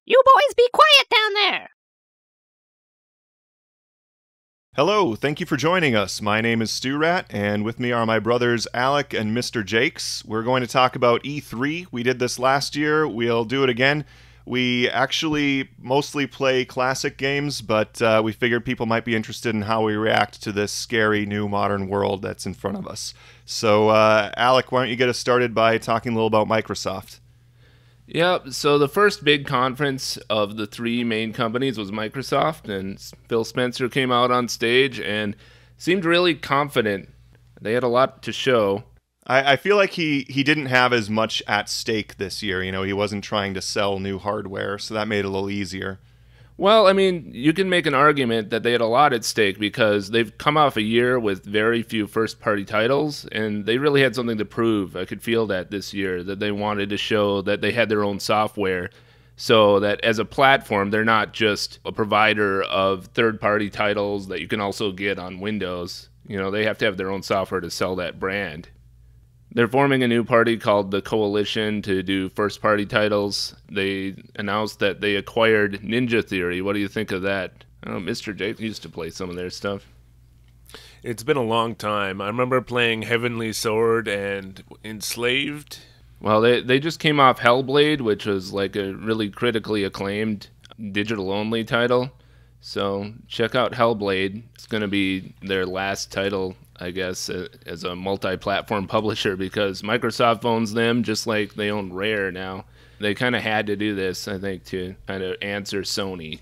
You boys be quiet down there! Hello, thank you for joining us. My name is Stu Rat, and with me are my brothers Alec and Mr. Jakes. We're going to talk about E3. We did this last year. We'll do it again. We actually mostly play classic games, but we figured people might be interested in how we react to this scary new modern world that's in front of us. So, Alec, why don't you get us started by talking a little about Microsoft? Yep, so the first big conference of the three main companies was Microsoft, and Phil Spencer came out on stage and seemed really confident. They had a lot to show. I feel like he didn't have as much at stake this year. You know, he wasn't trying to sell new hardware, so that made it a little easier. Well, I mean, you can make an argument that they had a lot at stake because they've come off a year with very few first-party titles, and they really had something to prove. I could feel that this year, that they wanted to show that they had their own software, so that as a platform, they're not just a provider of third-party titles that you can also get on Windows. You know, they have to have their own software to sell that brand. They're forming a new party called the Coalition to do first-party titles. They announced that they acquired Ninja Theory. What do you think of that? Mr. Jake used to play some of their stuff. It's been a long time. I remember playing Heavenly Sword and Enslaved. Well, they just came off Hellblade, which was like a really critically acclaimed digital-only title. So check out Hellblade. It's going to be their last title, I guess, as a multi-platform publisher because Microsoft owns them just like they own Rare now. They kind of had to do this, I think, to kind of answer Sony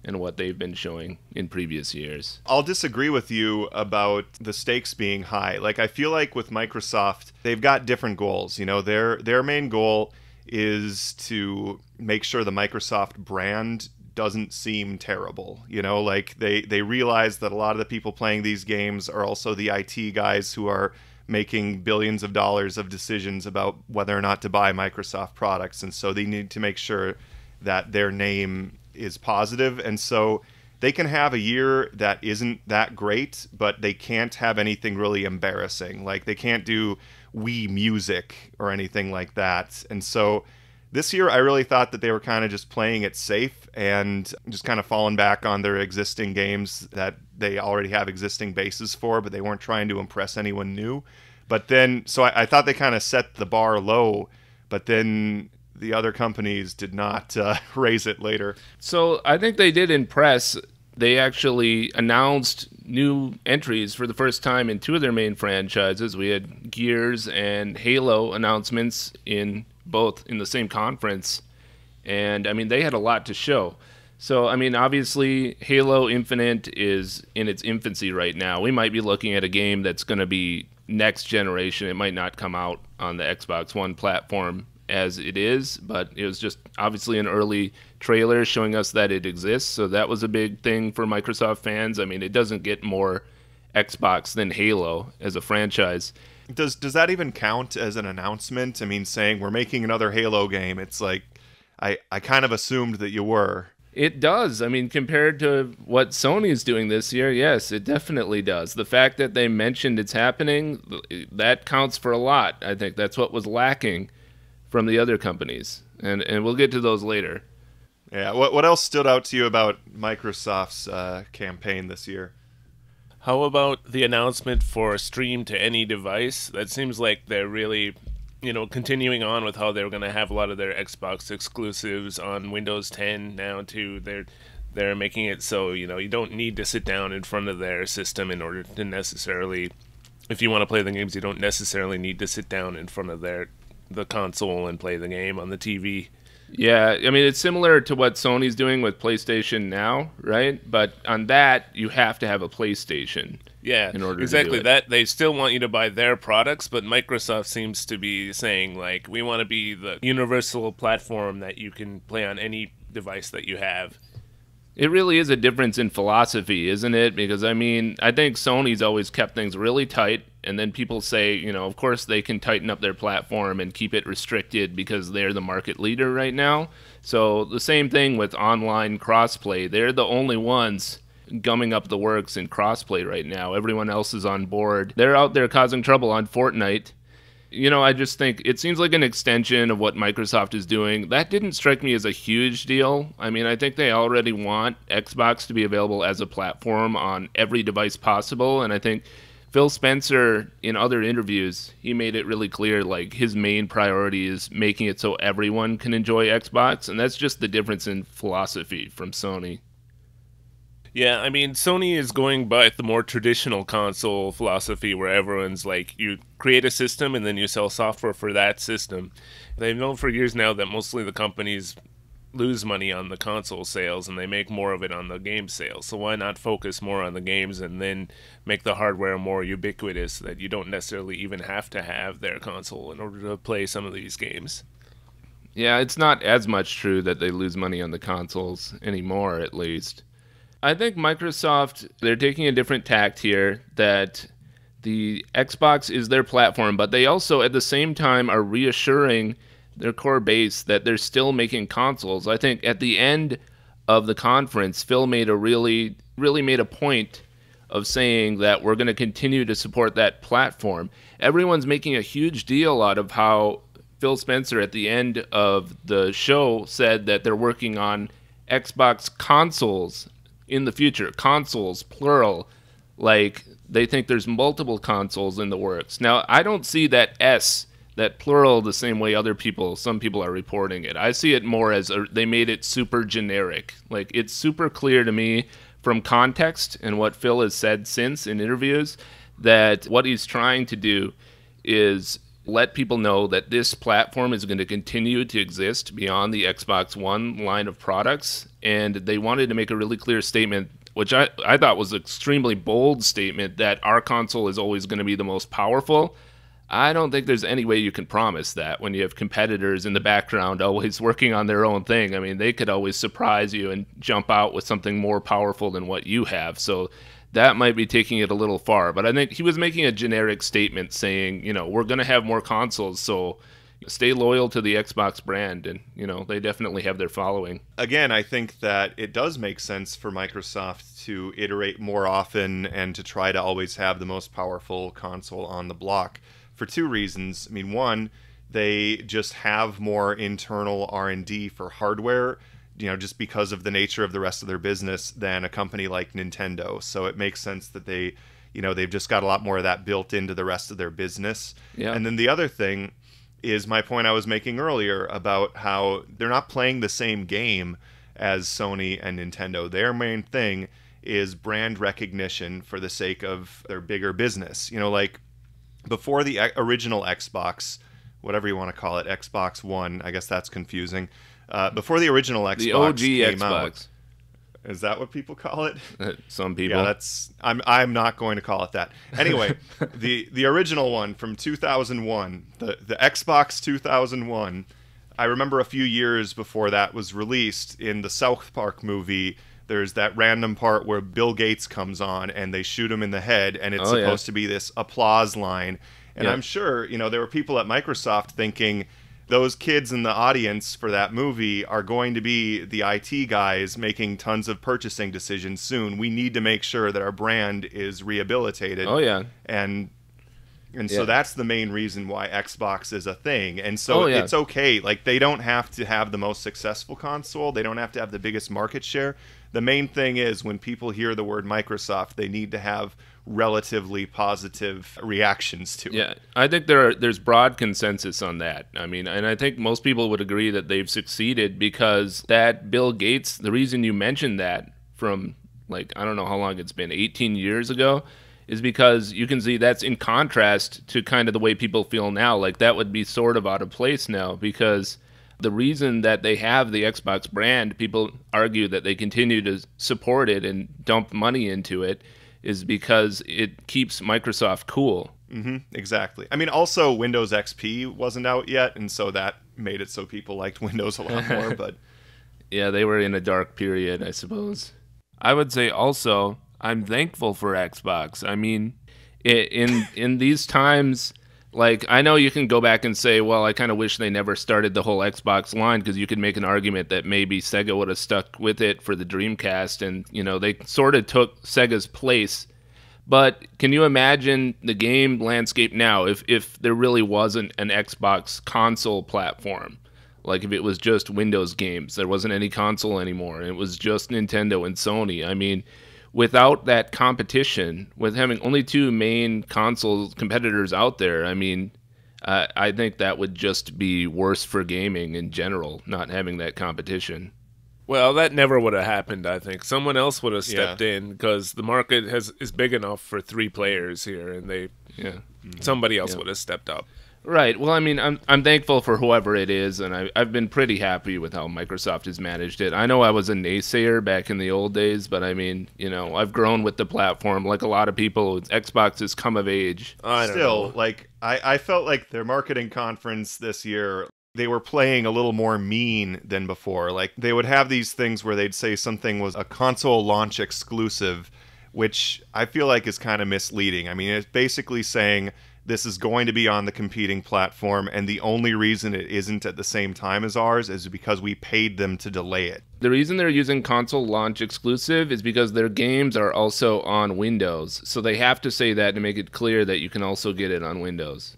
and what they've been showing in previous years. I'll disagree with you about the stakes being high. Like, I feel like with Microsoft, they've got different goals. You know, their main goal is to make sure the Microsoft brand doesn't seem terrible. You know, like they realize that a lot of the people playing these games are also the IT guys who are making billions of dollars of decisions about whether or not to buy Microsoft products, and so they need to make sure that their name is positive. And so they can have a year that isn't that great, but they can't have anything really embarrassing. Like they can't do Wii Music or anything like that. And so this year, I really thought that they were kind of just playing it safe and just kind of falling back on their existing games that they already have existing bases for, but they weren't trying to impress anyone new. But then, so I thought they kind of set the bar low, but then the other companies did not raise it later. So I think they did impress. They actually announced new entries for the first time in two of their main franchises. We had Gears and Halo announcements both in the same conference, and I mean they had a lot to show. So I mean obviously Halo Infinite is in its infancy right now. We might be looking at a game that's going to be next generation. It might not come out on the Xbox One platform as it is, but it was just obviously an early trailer showing us that it exists, so that was a big thing for Microsoft fans. I mean, it doesn't get more Xbox than Halo as a franchise. Does that even count as an announcement? I mean, saying we're making another Halo game, it's like, I kind of assumed that you were. It does. I mean, compared to what Sony's doing this year, yes, it definitely does. The fact that they mentioned it's happening, that counts for a lot. I think that's what was lacking from the other companies. And we'll get to those later. Yeah, what else stood out to you about Microsoft's campaign this year? How about the announcement for stream to any device? That seems like they're really, continuing on with how they're going to have a lot of their Xbox exclusives on Windows 10 now too. They're making it so, you don't need to sit down in front of their system in order to necessarily, if you want to play the games, you don't necessarily need to sit down in front of the console and play the game on the TV. Yeah, I mean, it's similar to what Sony's doing with PlayStation Now, right? But on that, you have to have a PlayStation. Yeah, in order exactly. to do it. They still want you to buy their products, but Microsoft seems to be saying, like, we want to be the universal platform that you can play on any device that you have. It really is a difference in philosophy, isn't it? Because, I mean, I think Sony's always kept things really tight, and then people say, of course they can tighten up their platform and keep it restricted because they're the market leader right now. So the same thing with online crossplay. They're the only ones gumming up the works in crossplay right now. Everyone else is on board. They're out there causing trouble on Fortnite. I just think it seems like an extension of what Microsoft is doing. That didn't strike me as a huge deal. I mean, I think they already want Xbox to be available as a platform on every device possible. And I think Phil Spencer, in other interviews, he made it really clear, like, his main priority is making it so everyone can enjoy Xbox. And that's just the difference in philosophy from Sony. Yeah, I mean, Sony is going by the more traditional console philosophy where everyone's like, you create a system and then you sell software for that system. They've known for years now that mostly the companies lose money on the console sales and they make more of it on the game sales. So why not focus more on the games and then make the hardware more ubiquitous so that you don't necessarily even have to have their console in order to play some of these games? Yeah, it's not as much true that they lose money on the consoles anymore, at least. I think Microsoft, they're taking a different tact here, that the Xbox is their platform, but they also at the same time are reassuring their core base that they're still making consoles. I think at the end of the conference, Phil made really made a point of saying that we're going to continue to support that platform. Everyone's making a huge deal out of how Phil Spencer at the end of the show said that they're working on Xbox consoles in the future. Consoles, plural. Like, they think there's multiple consoles in the works. Now, I don't see that plural the same way some people are reporting it. I see it more as they made it super generic. Like, it's super clear to me from context and what Phil has said since in interviews that what he's trying to do is let people know that this platform is going to continue to exist beyond the Xbox One line of products. And they wanted to make a really clear statement, which I thought was an extremely bold statement, that our console is always going to be the most powerful. I don't think there's any way you can promise that when you have competitors in the background always working on their own thing. I mean, they could always surprise you and jump out with something more powerful than what you have. So that might be taking it a little far. But I think he was making a generic statement saying, we're going to have more consoles, so stay loyal to the Xbox brand. And, they definitely have their following. Again, I think that it does make sense for Microsoft to iterate more often and to try to always have the most powerful console on the block for two reasons. I mean, one, they just have more internal R&D for hardware, just because of the nature of the rest of their business than a company like Nintendo. So it makes sense that they've just got a lot more of that built into the rest of their business. Yeah. And then the other thing is my point I was making earlier about how they're not playing the same game as Sony and Nintendo. Their main thing is brand recognition for the sake of their bigger business. Like before the original Xbox, whatever you want to call it, Xbox One, I guess that's confusing. Before the original Xbox the OG came Xbox. Out, is that what people call it? Some people. Yeah, I'm not going to call it that. Anyway, the original one from 2001, the Xbox 2001. I remember a few years before that was released, in the South Park movie, there's that random part where Bill Gates comes on and they shoot him in the head, and it's supposed to be this applause line. And I'm sure, there were people at Microsoft thinking, those kids in the audience for that movie are going to be the IT guys making tons of purchasing decisions soon. We need to make sure that our brand is rehabilitated. Oh, yeah. And so that's the main reason why Xbox is a thing. And so it's okay. Like, they don't have to have the most successful console. They don't have to have the biggest market share. The main thing is when people hear the word Microsoft, they need to have relatively positive reactions to it. Yeah, I think there's broad consensus on that. I mean, and I think most people would agree that they've succeeded because that Bill Gates, the reason you mentioned that from, like, I don't know how long it's been, 18 years ago, is because you can see that's in contrast to kind of the way people feel now. Like, that would be sort of out of place now, because the reason that they have the Xbox brand, people argue that they continue to support it and dump money into it, is because it keeps Microsoft cool. Mm-hmm, exactly. I mean, also Windows XP wasn't out yet, and so that made it so people liked Windows a lot more. But yeah, they were in a dark period, I suppose. I would say also, I'm thankful for Xbox. I mean, in these times, like, I know you can go back and say, well, I kind of wish they never started the whole Xbox line, because you could make an argument that maybe Sega would have stuck with it for the Dreamcast, and, they sort of took Sega's place. But can you imagine the game landscape now if there really wasn't an Xbox console platform? Like if it was just Windows games, there wasn't any console anymore, and it was just Nintendo and Sony. I mean, without that competition, with having only two main console competitors out there, I mean, I think that would just be worse for gaming in general, not having that competition. Well, that never would have happened, I think. Someone else would have stepped in because the market is big enough for 3 players here, and somebody else would have stepped up. Right. Well, I mean, I'm thankful for whoever it is, and I've been pretty happy with how Microsoft has managed it. I know I was a naysayer back in the old days, but I mean, you know, I've grown with the platform like a lot of people. Xbox has come of age. Still, like, I felt like their marketing conference this year, they were playing a little more mean than before. Like, they would have these things where they'd say something was a console launch exclusive, which I feel like is kind of misleading. I mean, it's basically saying this is going to be on the competing platform, and the only reason it isn't at the same time as ours is because we paid them to delay it. The reason they're using console launch exclusive is because their games are also on Windows. So they have to say that to make it clear that you can also get it on Windows.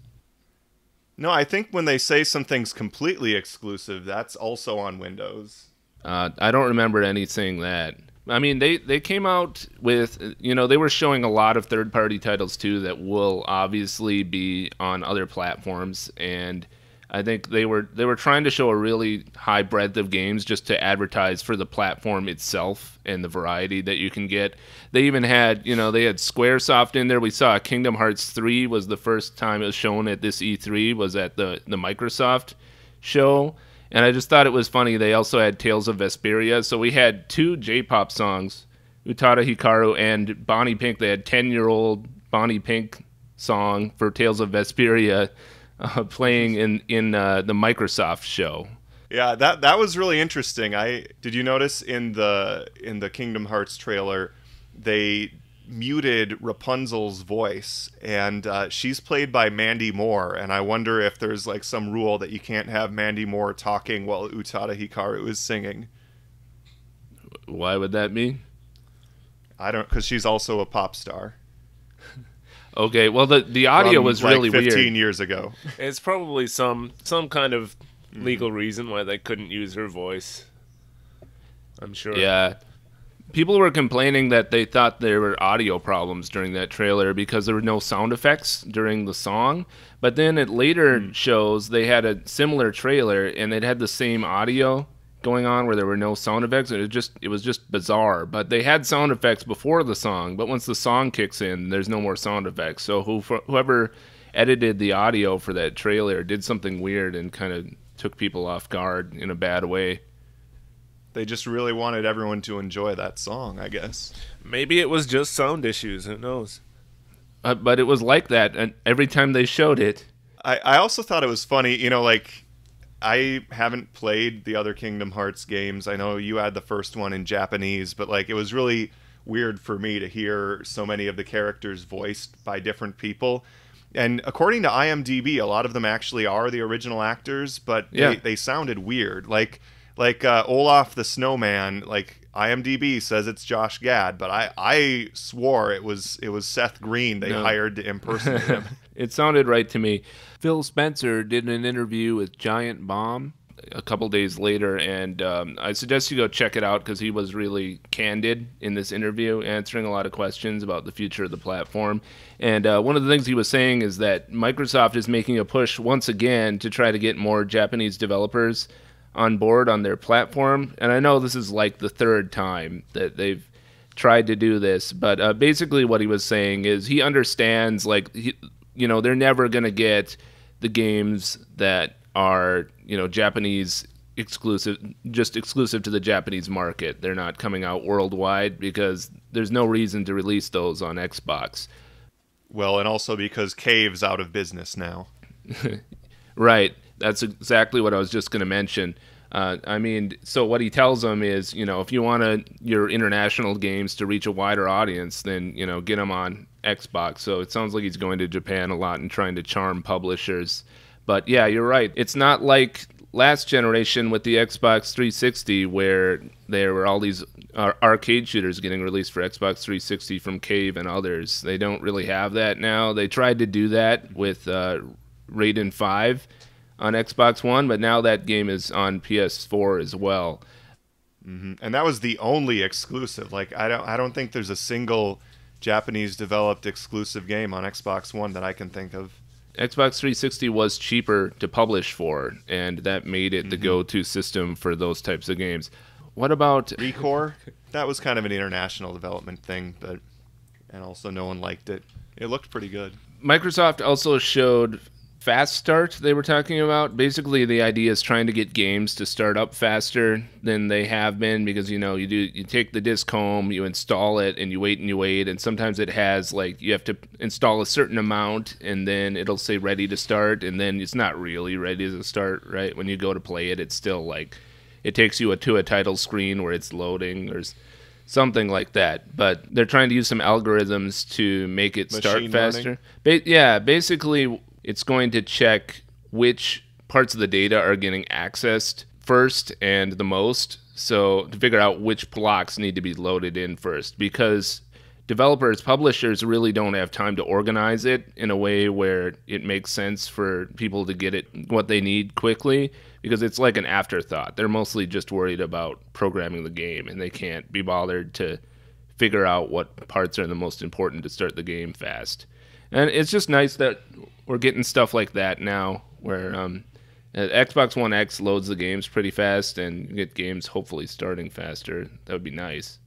No, I think when they say something's completely exclusive, that's also on Windows. I don't remember any saying that. I mean, they came out with, you know, they were showing a lot of third-party titles, too, that will obviously be on other platforms. And I think they were trying to show a really high breadth of games just to advertise for the platform itself and the variety that you can get. They even had, you know, they had Squaresoft in there. We saw Kingdom Hearts 3 was the first time it was shown at this E3, was at the Microsoft show. And I just thought it was funny. They also had Tales of Vesperia. So we had 2 J-pop songs, Utada Hikaru and Bonnie Pink. They had 10-year-old Bonnie Pink song for Tales of Vesperia playing in the Microsoft show. Yeah, that was really interesting. Did you notice in the Kingdom Hearts trailer, they muted Rapunzel's voice, and she's played by Mandy Moore, and I wonder if there's like some rule that you can't have Mandy Moore talking while Utada Hikaru is singing. Why would that be? Because she's also a pop star. Okay, well the audio was like really 15 weird. years ago. It's probably some kind of legal reason why they couldn't use her voice. I'm sure. Yeah. People were complaining that they thought there were audio problems during that trailer because there were no sound effects during the song. But then at later shows, they had a similar trailer, and it had the same audio going on where there were no sound effects. And it was just bizarre. But they had sound effects before the song. But once the song kicks in, there's no more sound effects. So whoever edited the audio for that trailer did something weird and kind of took people off guard in a bad way. They just really wanted everyone to enjoy that song, I guess. Maybe it was just sound issues. Who knows? But it was like that, and every time they showed it. I also thought it was funny, you know, like, I haven't played the other Kingdom Hearts games. I know you had the first one in Japanese, but, like, it was really weird for me to hear so many of the characters voiced by different people. And according to IMDb, a lot of them actually are the original actors, but they sounded weird. Like Olaf the Snowman, like IMDb says it's Josh Gad, but I swore it was Seth Green they hired to impersonate him. It sounded right to me. Phil Spencer did an interview with Giant Bomb a couple days later, and I suggest you go check it out because he was really candid in this interview, answering a lot of questions about the future of the platform. And one of the things he was saying is that Microsoft is making a push once again to try to get more Japanese developers on board on their platform. And I know this is like the 3rd time that they've tried to do this, but basically what he was saying is he understands, like, you know, they're never going to get the games that are, you know, Japanese exclusive, just exclusive to the Japanese market. They're not coming out worldwide because there's no reason to release those on Xbox. Well, and also because Cave's out of business now. Right. That's exactly what I was just going to mention. I mean, so what he tells them is, you know, if you want your international games to reach a wider audience, then, you know, get them on Xbox. So it sounds like he's going to Japan a lot and trying to charm publishers. But yeah, you're right. It's not like last generation with the Xbox 360, where there were all these arcade shooters getting released for Xbox 360 from Cave and others. They don't really have that now. They tried to do that with Raiden 5 on Xbox One, but now that game is on PS4 as well. And that was the only exclusive. Like I don't think there's a single Japanese developed exclusive game on Xbox One that I can think of. Xbox 360 was cheaper to publish for, and that made it the go-to system for those types of games. What about Recore? That was kind of an international development thing, and also no one liked it. It looked pretty good. Microsoft also showed Fast Start they were talking about. Basically, the idea is trying to get games to start up faster than they have been, because you take the disc home, you install it, and you wait, and sometimes it has like you have to install a certain amount, and then it'll say ready to start, and then it's not really ready to start. Right when you go to play it, it's still like it takes you to a title screen where it's loading or something like that. But they're trying to use some algorithms to make it start faster. Basically. It's going to check which parts of the data are getting accessed first and the most, so to figure out which blocks need to be loaded in first, because developers, publishers really don't have time to organize it in a way where it makes sense for people to get it what they need quickly, because it's like an afterthought. They're mostly just worried about programming the game, and they can't be bothered to figure out what parts are the most important to start the game fast. And it's just nice that we're getting stuff like that now, where Xbox One X loads the games pretty fast, and you get games hopefully starting faster. That would be nice.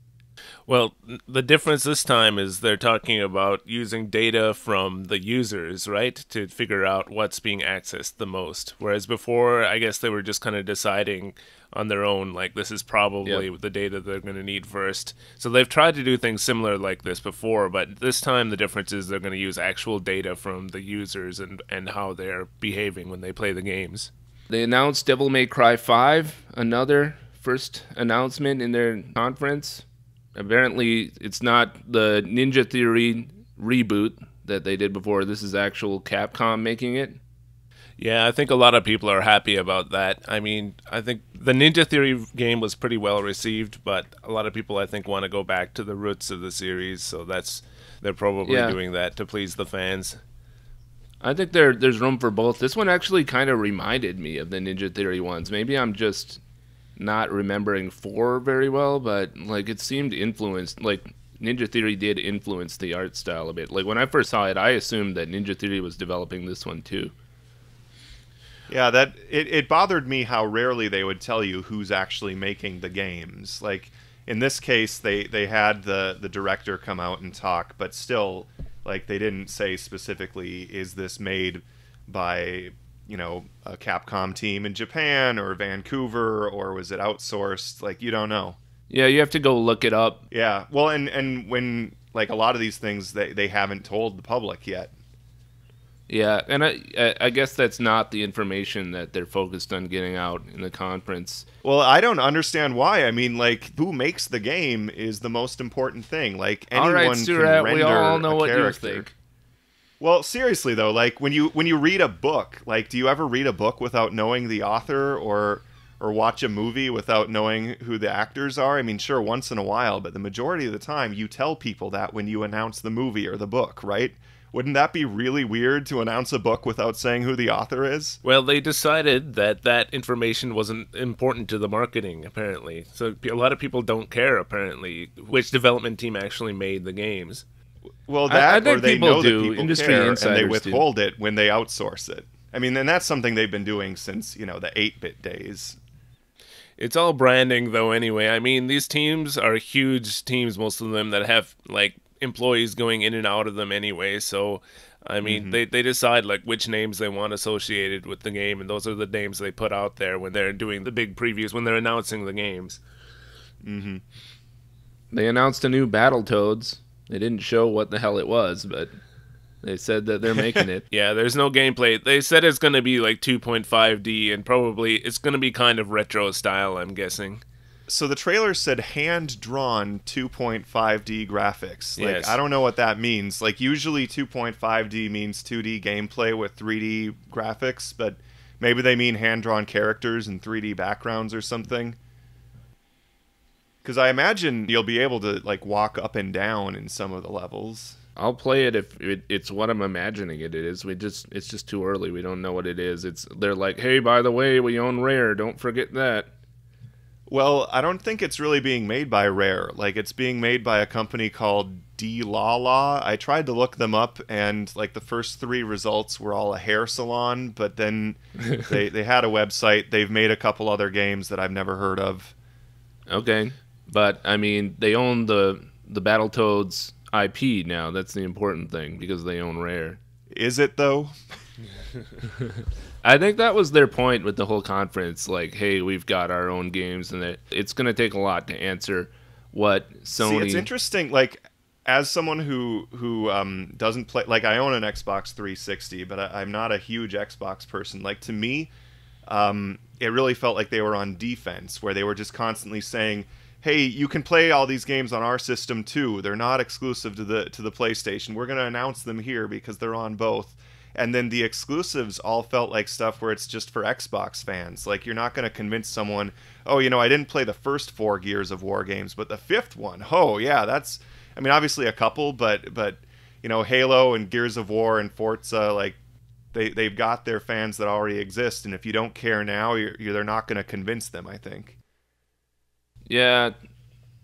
Well, the difference this time is they're talking about using data from the users, right, to figure out what's being accessed the most. Whereas before, I guess they were just kind of deciding on their own, like, this is probably the data they're going to need first. So they've tried to do things similar like this before, but this time the difference is they're going to use actual data from the users and how they're behaving when they play the games. They announced Devil May Cry 5, another first announcement in their conference. Apparently, it's not the Ninja Theory reboot that they did before. This is actual Capcom making it. Yeah, I think a lot of people are happy about that. I mean, I think the Ninja Theory game was pretty well received, but a lot of people, I think, want to go back to the roots of the series, so they're probably doing that to please the fans. I think there's room for both. This one actually kind of reminded me of the Ninja Theory ones. Maybe I'm just not remembering 4 very well, but like it seemed influenced, like Ninja Theory did influence the art style a bit. Like when I first saw it, I assumed that Ninja Theory was developing this one too. Yeah, that it bothered me how rarely they would tell you who's actually making the games. Like in this case, they had the director come out and talk, but still, like they didn't say specifically, is this made by a Capcom team in Japan or Vancouver, or was it outsourced? Like you don't know. Yeah, you have to go look it up. Yeah, well, and when like a lot of these things they haven't told the public yet. Yeah, and I guess that's not the information that they're focused on getting out in the conference. Well, I don't understand why. I mean, like, who makes the game is the most important thing. Like, anyone all right, can Stuart, render we all know a what character. you think. Well, seriously though, like when you read a book, like, do you ever read a book without knowing the author, or watch a movie without knowing who the actors are? I mean, sure, once in a while, but the majority of the time, you tell people that when you announce the movie or the book, right? Wouldn't that be really weird to announce a book without saying who the author is? Well, they decided that information wasn't important to the marketing, apparently. So a lot of people don't care, apparently, which development team actually made the games. Well, that I think or they people know do. that people Industry care, and insiders they withhold it when they outsource it. I mean, and that's something they've been doing since, the 8-bit days. It's all branding, though, anyway. I mean, these teams are huge teams, most of them, that have, like, employees going in and out of them anyway. So, I mean, they decide, like, which names they want associated with the game, and those are the names they put out there when they're doing the big previews, when they're announcing the games. Mm-hmm. They announced a new Battletoads. They didn't show what the hell it was, but they said that they're making it. Yeah, there's no gameplay. They said it's going to be like 2.5D, and probably it's going to be kind of retro style, I'm guessing. So the trailer said hand-drawn 2.5D graphics. Like, Yes. I don't know what that means. Like, usually 2.5D means 2D gameplay with 3D graphics, but Maybe they mean hand-drawn characters and 3D backgrounds or something. Because I imagine you'll be able to like walk up and down in some of the levels. I'll play it if it's what I'm imagining it is. It's just too early. We don't know what it is. They're like, hey, by the way, we own Rare. Don't forget that. Well, I don't think it's really being made by Rare. Like, it's being made by a company called D-La-La. I tried to look them up, and like the first 3 results were all a hair salon. But then they had a website. They've made a couple other games that I've never heard of. Okay, but I mean, they own the Battletoads IP now. That's the important thing because they own Rare. Is it though? I think that was their point with the whole conference. Like, hey, we've got our own games, and it's going to take a lot to answer what Sony. See, it's interesting. Like, as someone who doesn't play, like, I own an Xbox 360, but I'm not a huge Xbox person. Like, to me, it really felt like they were on defense, where they were just constantly saying, hey, you can play all these games on our system too. They're not exclusive to the PlayStation. We're going to announce them here because they're on both. And then the exclusives all felt like stuff where it's just for Xbox fans. Like, you're not going to convince someone, oh, you know, I didn't play the first 4 Gears of War games, but the 5th one, oh, yeah, that's, I mean, obviously a couple, but you know, Halo and Gears of War and Forza, like, they've got their fans that already exist, and if you don't care now, they're not going to convince them, I think. Yeah,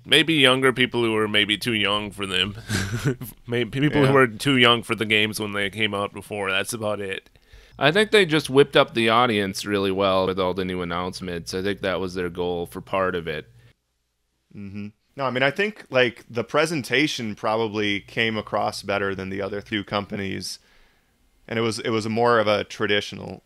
maybe younger people who were maybe too young for them. Maybe people who were too young for the games when they came out before. That's about it. I think they just whipped up the audience really well with all the new announcements. I think that was their goal for part of it. Mm-hmm. No, I mean, I think like the presentation probably came across better than the other 2 companies, and it was more of a traditional.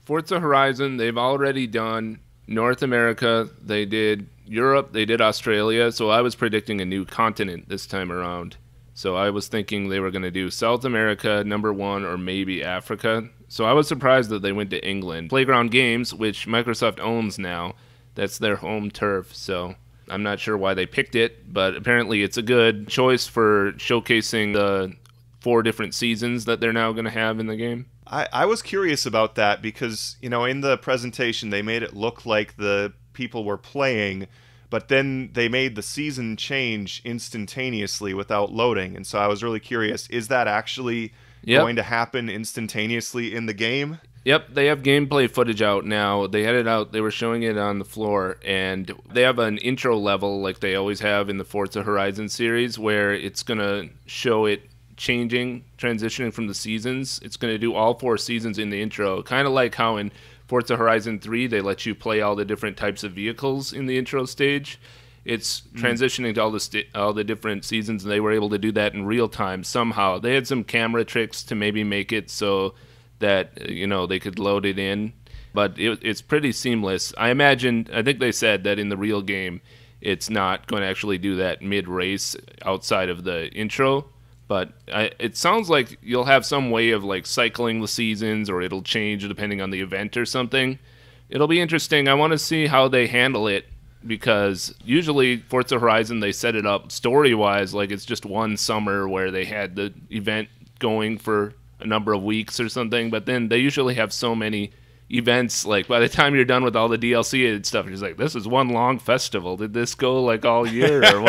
Forza Horizon, they've already done North America, they did Europe, they did Australia, so I was predicting a new continent this time around. So I was thinking they were going to do South America, #1, or maybe Africa. So I was surprised that they went to England. Playground Games, which Microsoft owns now, that's their home turf, so I'm not sure why they picked it, but apparently it's a good choice for showcasing the 4 different seasons that they're now going to have in the game. I was curious about that because, you know, in the presentation they made it look like the people were playing, but then they made the season change instantaneously without loading. And so I was really curious, is that actually going to happen instantaneously in the game? Yep, they have gameplay footage out now. They had it out, they were showing it on the floor, and they have an intro level like they always have in the Forza Horizon series where it's going to show it transitioning from the seasons. It's going to do all 4 seasons in the intro, kind of like how in Forza Horizon 3 they let you play all the different types of vehicles in the intro stage. It's transitioning to all the different seasons, and they were able to do that in real time somehow. They had some camera tricks to maybe make it so that, you know, they could load it in, but it's pretty seamless. I think they said that in the real game it's not going to actually do that mid-race outside of the intro. But it sounds like you'll have some way of like cycling the seasons, or it'll change depending on the event or something. It'll be interesting. I want to see how they handle it, because usually Forza Horizon, they set it up story-wise like it's just one summer where they had the event going for a number of weeks or something. But then they usually have so many events, like by the time you're done with all the DLC and stuff, you're just like, this is one long festival. Did this go like all year, or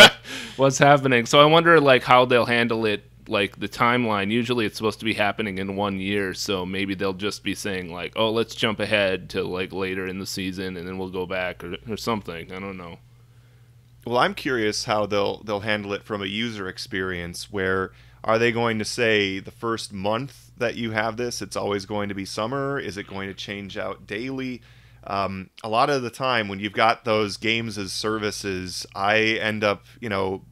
what's happening? So I wonder like how they'll handle it, like the timeline. Usually it's supposed to be happening in 1 year, so maybe they'll just be saying like, oh, let's jump ahead to like later in the season and then we'll go back or something. I don't know. Well, I'm curious how they'll handle it from a user experience. Where are they going to say the first month that you have this, it's always going to be summer? Is it going to change out daily? A lot of the time when you've got those games as services, I end up, you know,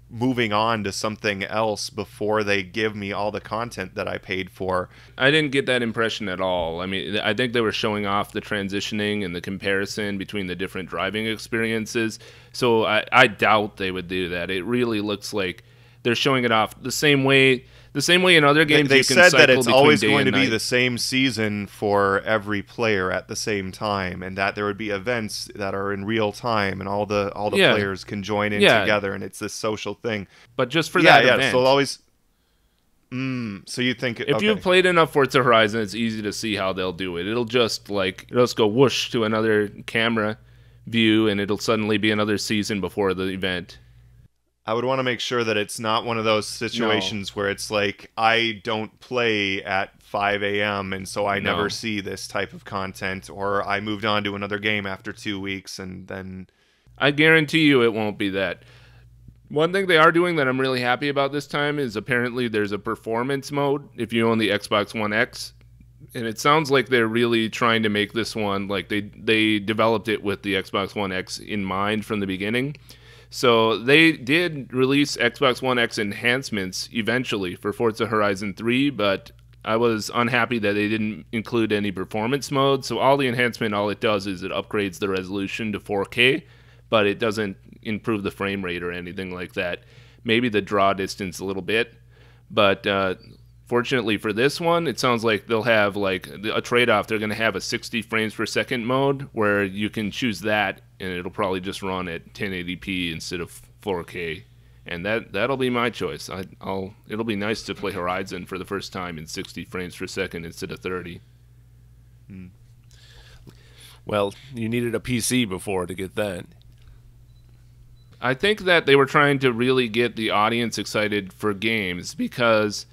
moving on to something else before they give me all the content that I paid for. I didn't get that impression at all. I mean, I think they were showing off the transitioning and the comparison between the different driving experiences. So I doubt they would do that. It really looks like they're showing it off the same way in other games. They you can said cycle that it's always going to be night. the same season for every player at the same time, and that there would be events that are in real time, and all the players can join in together, and it's this social thing. But just for that event. So they'll always. So you think If okay. you've played enough Forza Horizon, it's easy to see how they'll do it. It'll just go whoosh to another camera view, and it'll suddenly be another season before the event. I would want to make sure that it's not one of those situations where it's like I don't play at 5 a.m. and so I never see this type of content, or I moved on to another game after 2 weeks and then... I guarantee you it won't be that. One thing they are doing that I'm really happy about this time is apparently there's a performance mode if you own the Xbox One X. And it sounds like they're really trying to make this one, like they developed it with the Xbox One X in mind from the beginning. So they did release Xbox One X enhancements eventually for Forza Horizon 3, but I was unhappy that they didn't include any performance mode. So all the enhancement, all it does is it upgrades the resolution to 4K, but it doesn't improve the frame rate or anything like that. Maybe the draw distance a little bit, but fortunately for this one, it sounds like they'll have like a trade-off. They're going to have a 60 frames per second mode where you can choose that, and it'll probably just run at 1080p instead of 4K. And that'll be my choice. It'll be nice to play Horizon for the first time in 60 frames per second instead of 30. Well, you needed a PC before to get that. I think that they were trying to really get the audience excited for games, because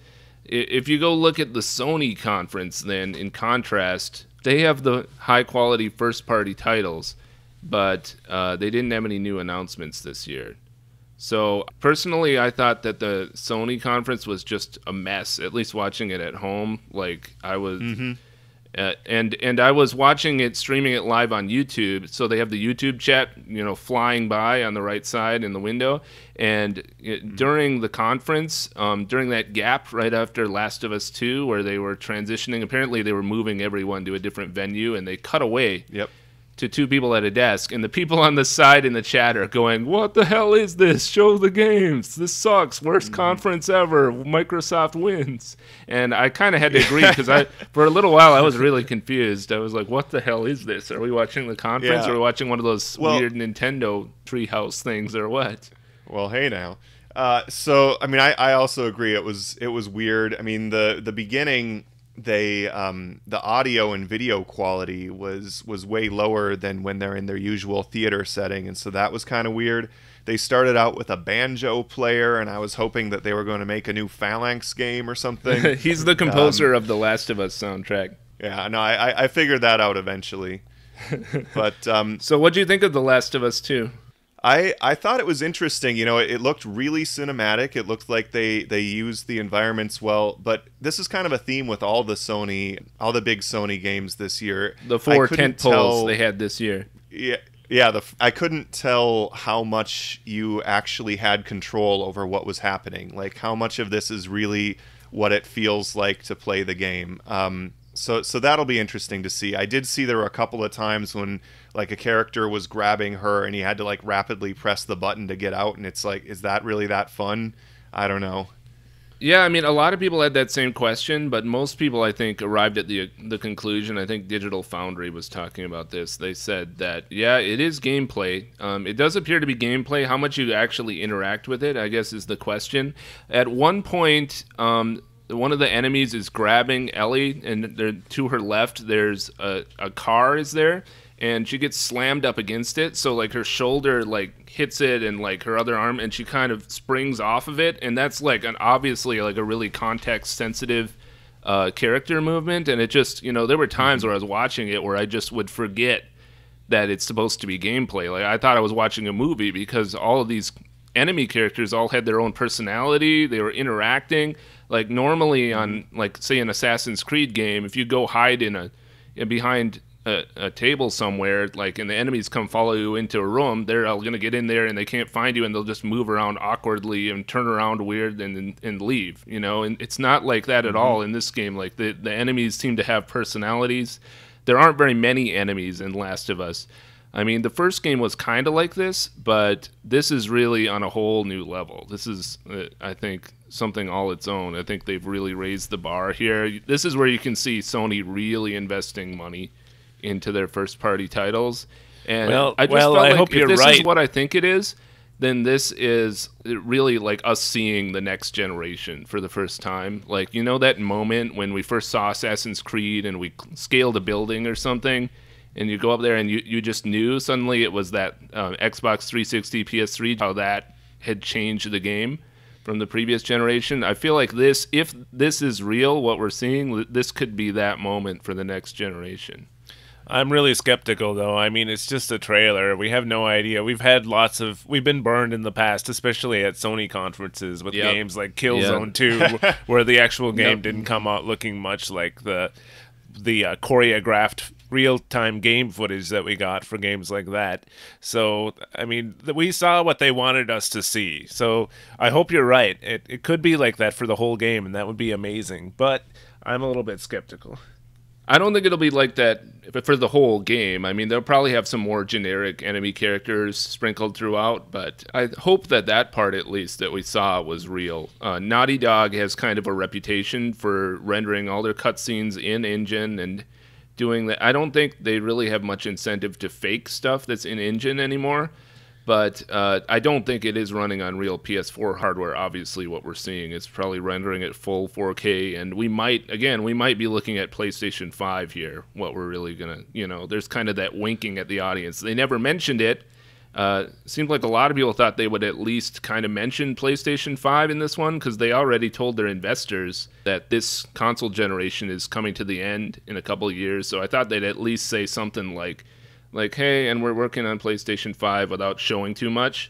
if you go look at the Sony conference, then in contrast, they have the high-quality first-party titles, but they didn't have any new announcements this year. So personally, I thought that the Sony conference was just a mess. At least watching it at home, like I was, and I was watching it, streaming it live on YouTube. So they have the YouTube chat, flying by on the right side in the window. And during the conference, during that gap right after Last of Us 2, where they were transitioning, apparently they were moving everyone to a different venue, and they cut away. Yep. To two people at a desk, and the people on the side in the chat are going, "What the hell is this? Show the games. This sucks. Worst conference ever. Microsoft wins." And I kind of had to agree, because for a little while I was really confused. I was like, "What the hell is this? Are we watching the conference, or are we watching one of those weird Nintendo treehouse things, or what?" Well, hey now. So I mean, I also agree. It was weird. I mean, the beginning, the audio and video quality was way lower than when they're in their usual theater setting, and so that was kind of weird. They started out with a banjo player, and I was hoping that they were going to make a new Phalanx game or something. He's the composer of the Last of Us soundtrack. Yeah, no, I figured that out eventually. But so what do you think of The Last of Us 2? I thought it was interesting. It looked really cinematic. It looked like they used the environments well. But this is kind of a theme with all the big Sony games this year. The 4 tent poles they had this year. Yeah. I couldn't tell how much you actually had control over what was happening. Like how much of this is really what it feels like to play the game. So that'll be interesting to see. I did see there were a couple of times when like a character was grabbing her and he had to like rapidly press the button to get out, and it's like, is that really that fun? I don't know. Yeah, I mean, a lot of people had that same question, but most people, I think, arrived at the conclusion. I think Digital Foundry was talking about this. They said that, yeah, it is gameplay. It does appear to be gameplay. How much you actually interact with it, I guess, is the question. At one point, one of the enemies is grabbing Ellie, and to her left, there's a car is there, and she gets slammed up against it. So like her shoulder like hits it, and like her other arm, and she kind of springs off of it, and that's like obviously like a really context sensitive character movement. And it just, there were times where I was watching it where I just would forget that it's supposed to be gameplay. Like I thought I was watching a movie, because all of these enemy characters all had their own personality. They were interacting. Like normally on, like, say, an Assassin's Creed game, if you go hide behind a table somewhere, like, and the enemies come follow you into a room, they're all going to get in there and they can't find you, and they'll just move around awkwardly and turn around weird and leave, and it's not like that at all in this game. Like the enemies seem to have personalities. There aren't very many enemies in Last of Us. I mean, the first game was kind of like this, but this is really on a whole new level. This is, I think, something all its own. I think they've really raised the bar here. This is where you can see Sony really investing money into their first-party titles. And I just felt like if this is what I think it is, then this is really like us seeing the next generation for the first time. Like, you know that moment when we first saw Assassin's Creed and we scaled a building or something, and you go up there and you just knew suddenly it was that Xbox 360, PS3, how that had changed the game from the previous generation. I feel like this, if this is real, what we're seeing, this could be that moment for the next generation. I'm really skeptical, though. I mean, it's just a trailer. We have no idea. We've been burned in the past, especially at Sony conferences with games like Killzone 2, where the actual game didn't come out looking much like the choreographed real-time game footage that we got for games like that. So, I mean, we saw what they wanted us to see. So, I hope you're right. It could be like that for the whole game, and that would be amazing. But I'm a little bit skeptical. I don't think it'll be like that for the whole game. I mean, they'll probably have some more generic enemy characters sprinkled throughout, but I hope that part, at least, that we saw was real. Naughty Dog has kind of a reputation for rendering all their cutscenes in-engine and doing that. I don't think they really have much incentive to fake stuff that's in-engine anymore, but I don't think it is running on real PS4 hardware. Obviously, what we're seeing is probably rendering at full 4K, and we might be looking at PlayStation 5 here. What we're really gonna, there's kind of that winking at the audience. They never mentioned it. Seemed like a lot of people thought they would at least kind of mention PlayStation 5 in this one, because they already told their investors that this console generation is coming to the end in a couple of years. So I thought they'd at least say something like, hey, and we're working on PlayStation 5 without showing too much.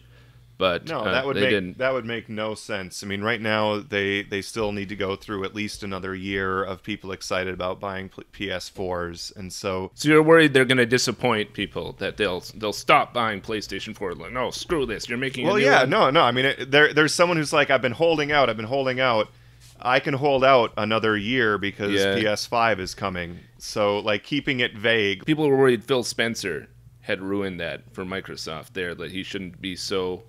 But no, that would make no sense. I mean, right now they still need to go through at least another year of people excited about buying PS4s, and so you're worried they're going to disappoint people, that they'll stop buying PlayStation 4. Like, no, screw this. You're making a new one. No. I mean, there's someone who's like, I've been holding out. I can hold out another year because PS5 is coming. So, like, keeping it vague. People were worried Phil Spencer had ruined that for Microsoft there, that he shouldn't be so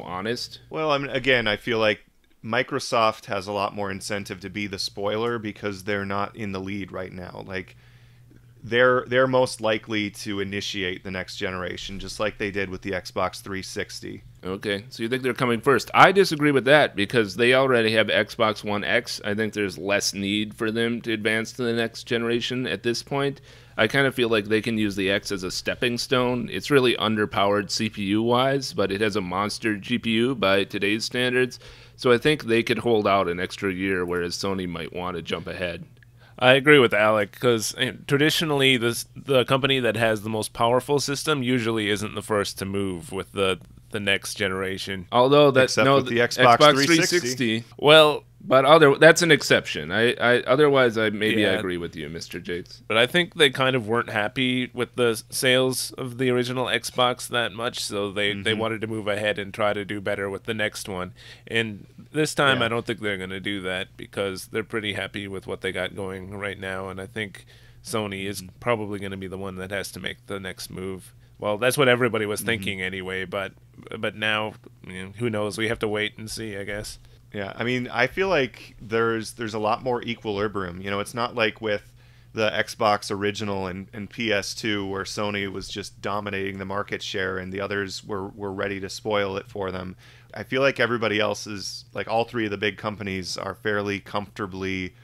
honest. Well, I mean, again, I feel like Microsoft has a lot more incentive to be the spoiler because they're not in the lead right now. Like, they're most likely to initiate the next generation, just like they did with the Xbox 360. Okay, so you think they're coming first. I disagree with that because they already have Xbox One X. I think there's less need for them to advance to the next generation at this point. I kind of feel like they can use the X as a stepping stone. It's really underpowered CPU-wise, but it has a monster GPU by today's standards. So I think they could hold out an extra year, whereas Sony might want to jump ahead. I agree with Alec, because traditionally the company that has the most powerful system usually isn't the first to move with the next generation. Although with the Xbox 360. Well, but that's an exception. Otherwise I agree with you, Mr. Jakes. But I think they kind of weren't happy with the sales of the original Xbox that much, so they wanted to move ahead and try to do better with the next one. And this time I don't think they're going to do that because they're pretty happy with what they got going right now, and I think Sony is probably going to be the one that has to make the next move. Well, that's what everybody was thinking anyway, but now, who knows? We have to wait and see, I guess. Yeah, I mean, I feel like there's a lot more equilibrium. It's not like with the Xbox original and PS2 where Sony was just dominating the market share and the others were ready to spoil it for them. I feel like everybody else is, like, all three of the big companies are fairly comfortably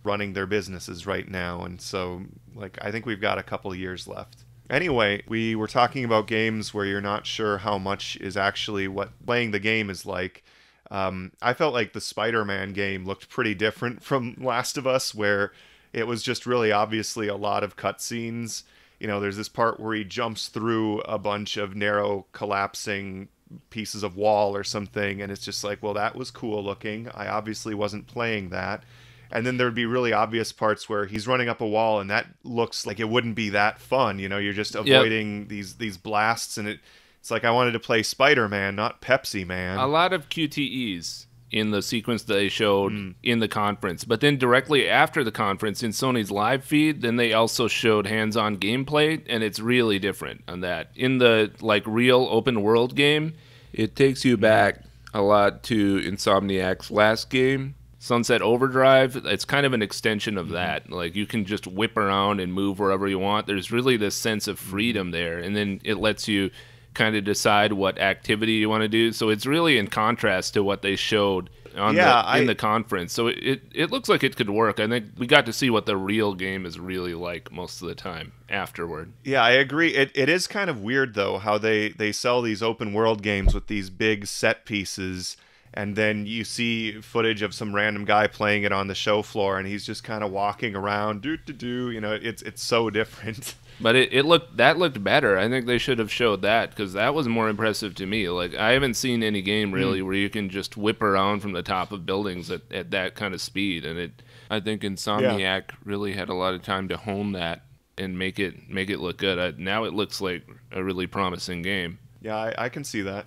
running their businesses right now, and so, like, I think we've got a couple of years left. Anyway, we were talking about games where you're not sure how much is actually what playing the game is like. I felt like the Spider-Man game looked pretty different from Last of Us, where it was just really obviously a lot of cutscenes. There's this part where he jumps through a bunch of narrow collapsing pieces of wall or something, and it's just like, well, that was cool looking. I obviously wasn't playing that. And then there'd be really obvious parts where he's running up a wall, and that looks like it wouldn't be that fun. You're just avoiding these blasts, and it's like I wanted to play Spider-Man, not Pepsi Man. A lot of QTEs in the sequence that they showed in the conference. But then directly after the conference in Sony's live feed, then they also showed hands-on gameplay, and it's really different on that. In the real open world game, it takes you back a lot to Insomniac's last game, Sunset Overdrive. It's kind of an extension of that. Like, you can just whip around and move wherever you want. There's really this sense of freedom there, and then it lets you kind of decide what activity you want to do. So it's really in contrast to what they showed on in the conference. So it looks like it could work. I think we got to see what the real game is really like most of the time afterward. Yeah, I agree. It is kind of weird, though, how they sell these open world games with these big set pieces, and then you see footage of some random guy playing it on the show floor, and he's just kind of walking around, you know, it's so different. But it looked better. I think they should have showed that, because that was more impressive to me. Like, I haven't seen any game really where you can just whip around from the top of buildings at that kind of speed, and I think Insomniac really had a lot of time to hone that and make it look good. Now it looks like a really promising game. Yeah, I can see that.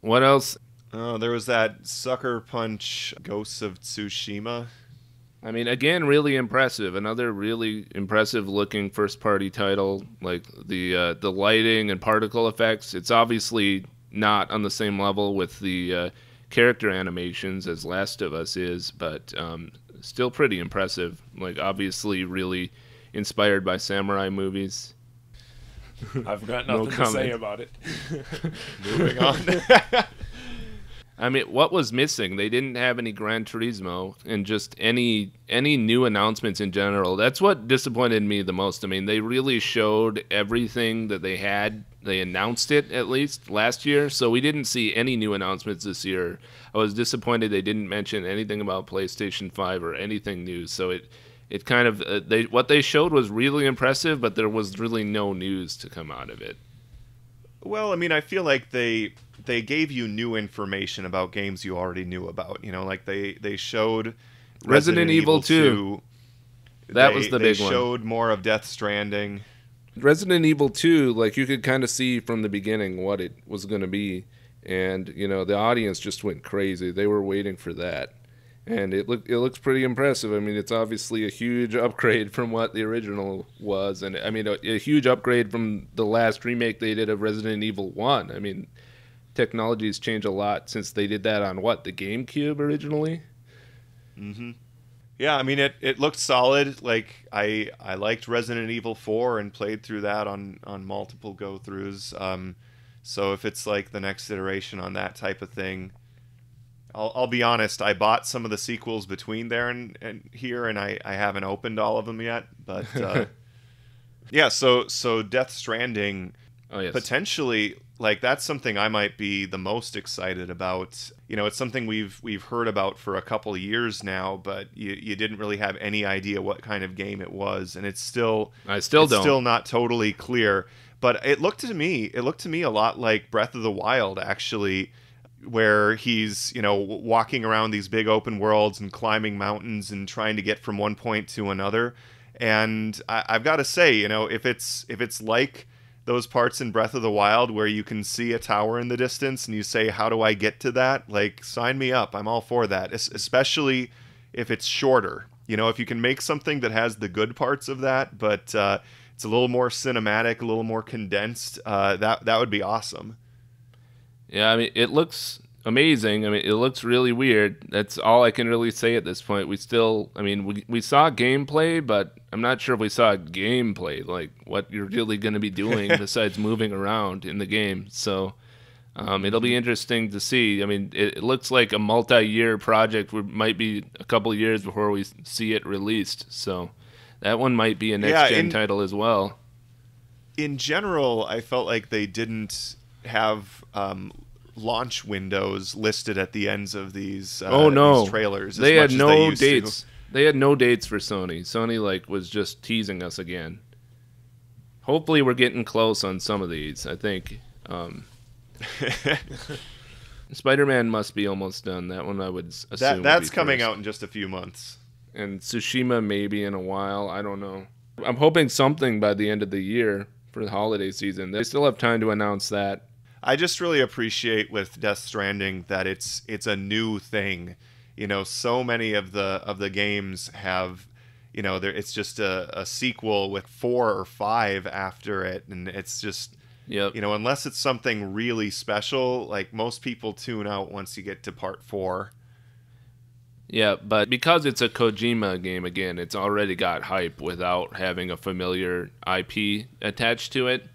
What else? Oh, there was that Sucker Punch Ghosts of Tsushima. I mean, again, really impressive. Another really impressive looking first party title. Like the lighting and particle effects. It's obviously not on the same level with the character animations as Last of Us is, but still pretty impressive. Like, obviously really inspired by samurai movies. I've got nothing to say about it. Moving on. I mean, what was missing? They didn't have any Gran Turismo and just any new announcements in general. That's what disappointed me the most. I mean, they really showed everything that they had. They announced it, at least, last year. So we didn't see any new announcements this year. I was disappointed they didn't mention anything about PlayStation 5 or anything new. So it kind of what they showed was really impressive, but there was really no news to come out of it. Well, I mean, I feel like they gave you new information about games you already knew about. You know, like they showed Resident Evil 2. That was the big one. They showed more of Death Stranding. Resident Evil 2, like, you could kind of see from the beginning what it was going to be, and you know, the audience just went crazy. They were waiting for that. And it looks pretty impressive. I mean, it's obviously a huge upgrade from what the original was, and I mean a huge upgrade from the last remake they did of Resident Evil 1. I mean, technology's changed a lot since they did that on the GameCube originally. Mm-hmm. Yeah, I mean it looked solid. Like I liked Resident Evil 4 and played through that on multiple go-throughs. So if it's like the next iteration on that type of thing, I'll be honest, I bought some of the sequels between there and here, and I haven't opened all of them yet. But yeah, so Death Stranding, potentially, like, that's something I might be the most excited about. You know, it's something we've heard about for a couple of years now, but you didn't really have any idea what kind of game it was, and it's still not totally clear. But it looked to me a lot like Breath of the Wild, actually, where he's, you know, walking around these big open worlds and climbing mountains and trying to get from one point to another. And I've got to say, you know, if it's like those parts in Breath of the Wild where you can see a tower in the distance and you say, how do I get to that? Like, sign me up. I'm all for that, especially if it's shorter. You know, if you can make something that has the good parts of that, but it's a little more cinematic, a little more condensed, that would be awesome. Yeah, I mean, it looks amazing. I mean, it looks really weird. That's all I can really say at this point. We saw gameplay, but I'm not sure if we saw gameplay, like what you're really going to be doing besides moving around in the game. So it'll be interesting to see. I mean, it looks like a multi-year project. We might be a couple of years before we see it released. So that one might be a next-gen title as well. In general, I felt like they didn't have launch windows listed at the ends of these these trailers. They had no dates. They had no dates for Sony. Sony was just teasing us again. Hopefully we're getting close on some of these. I think Spider-Man must be almost done. That one I would assume that's coming out in just a few months. And Tsushima maybe in a while. I don't know. I'm hoping something by the end of the year for the holiday season. They still have time to announce that. I just really appreciate with Death Stranding that it's a new thing. You know, so many of the games have, you know, it's just a sequel with 4 or 5 after it, and it's just, you know, unless it's something really special, like, most people tune out once you get to part 4. Yeah, but because it's a Kojima game, again, it's already got hype without having a familiar IP attached to it.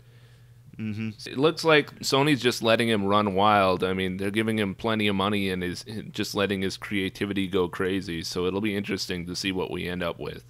It looks like Sony's just letting him run wild. I mean, they're giving him plenty of money and is just letting his creativity go crazy. So it'll be interesting to see what we end up with.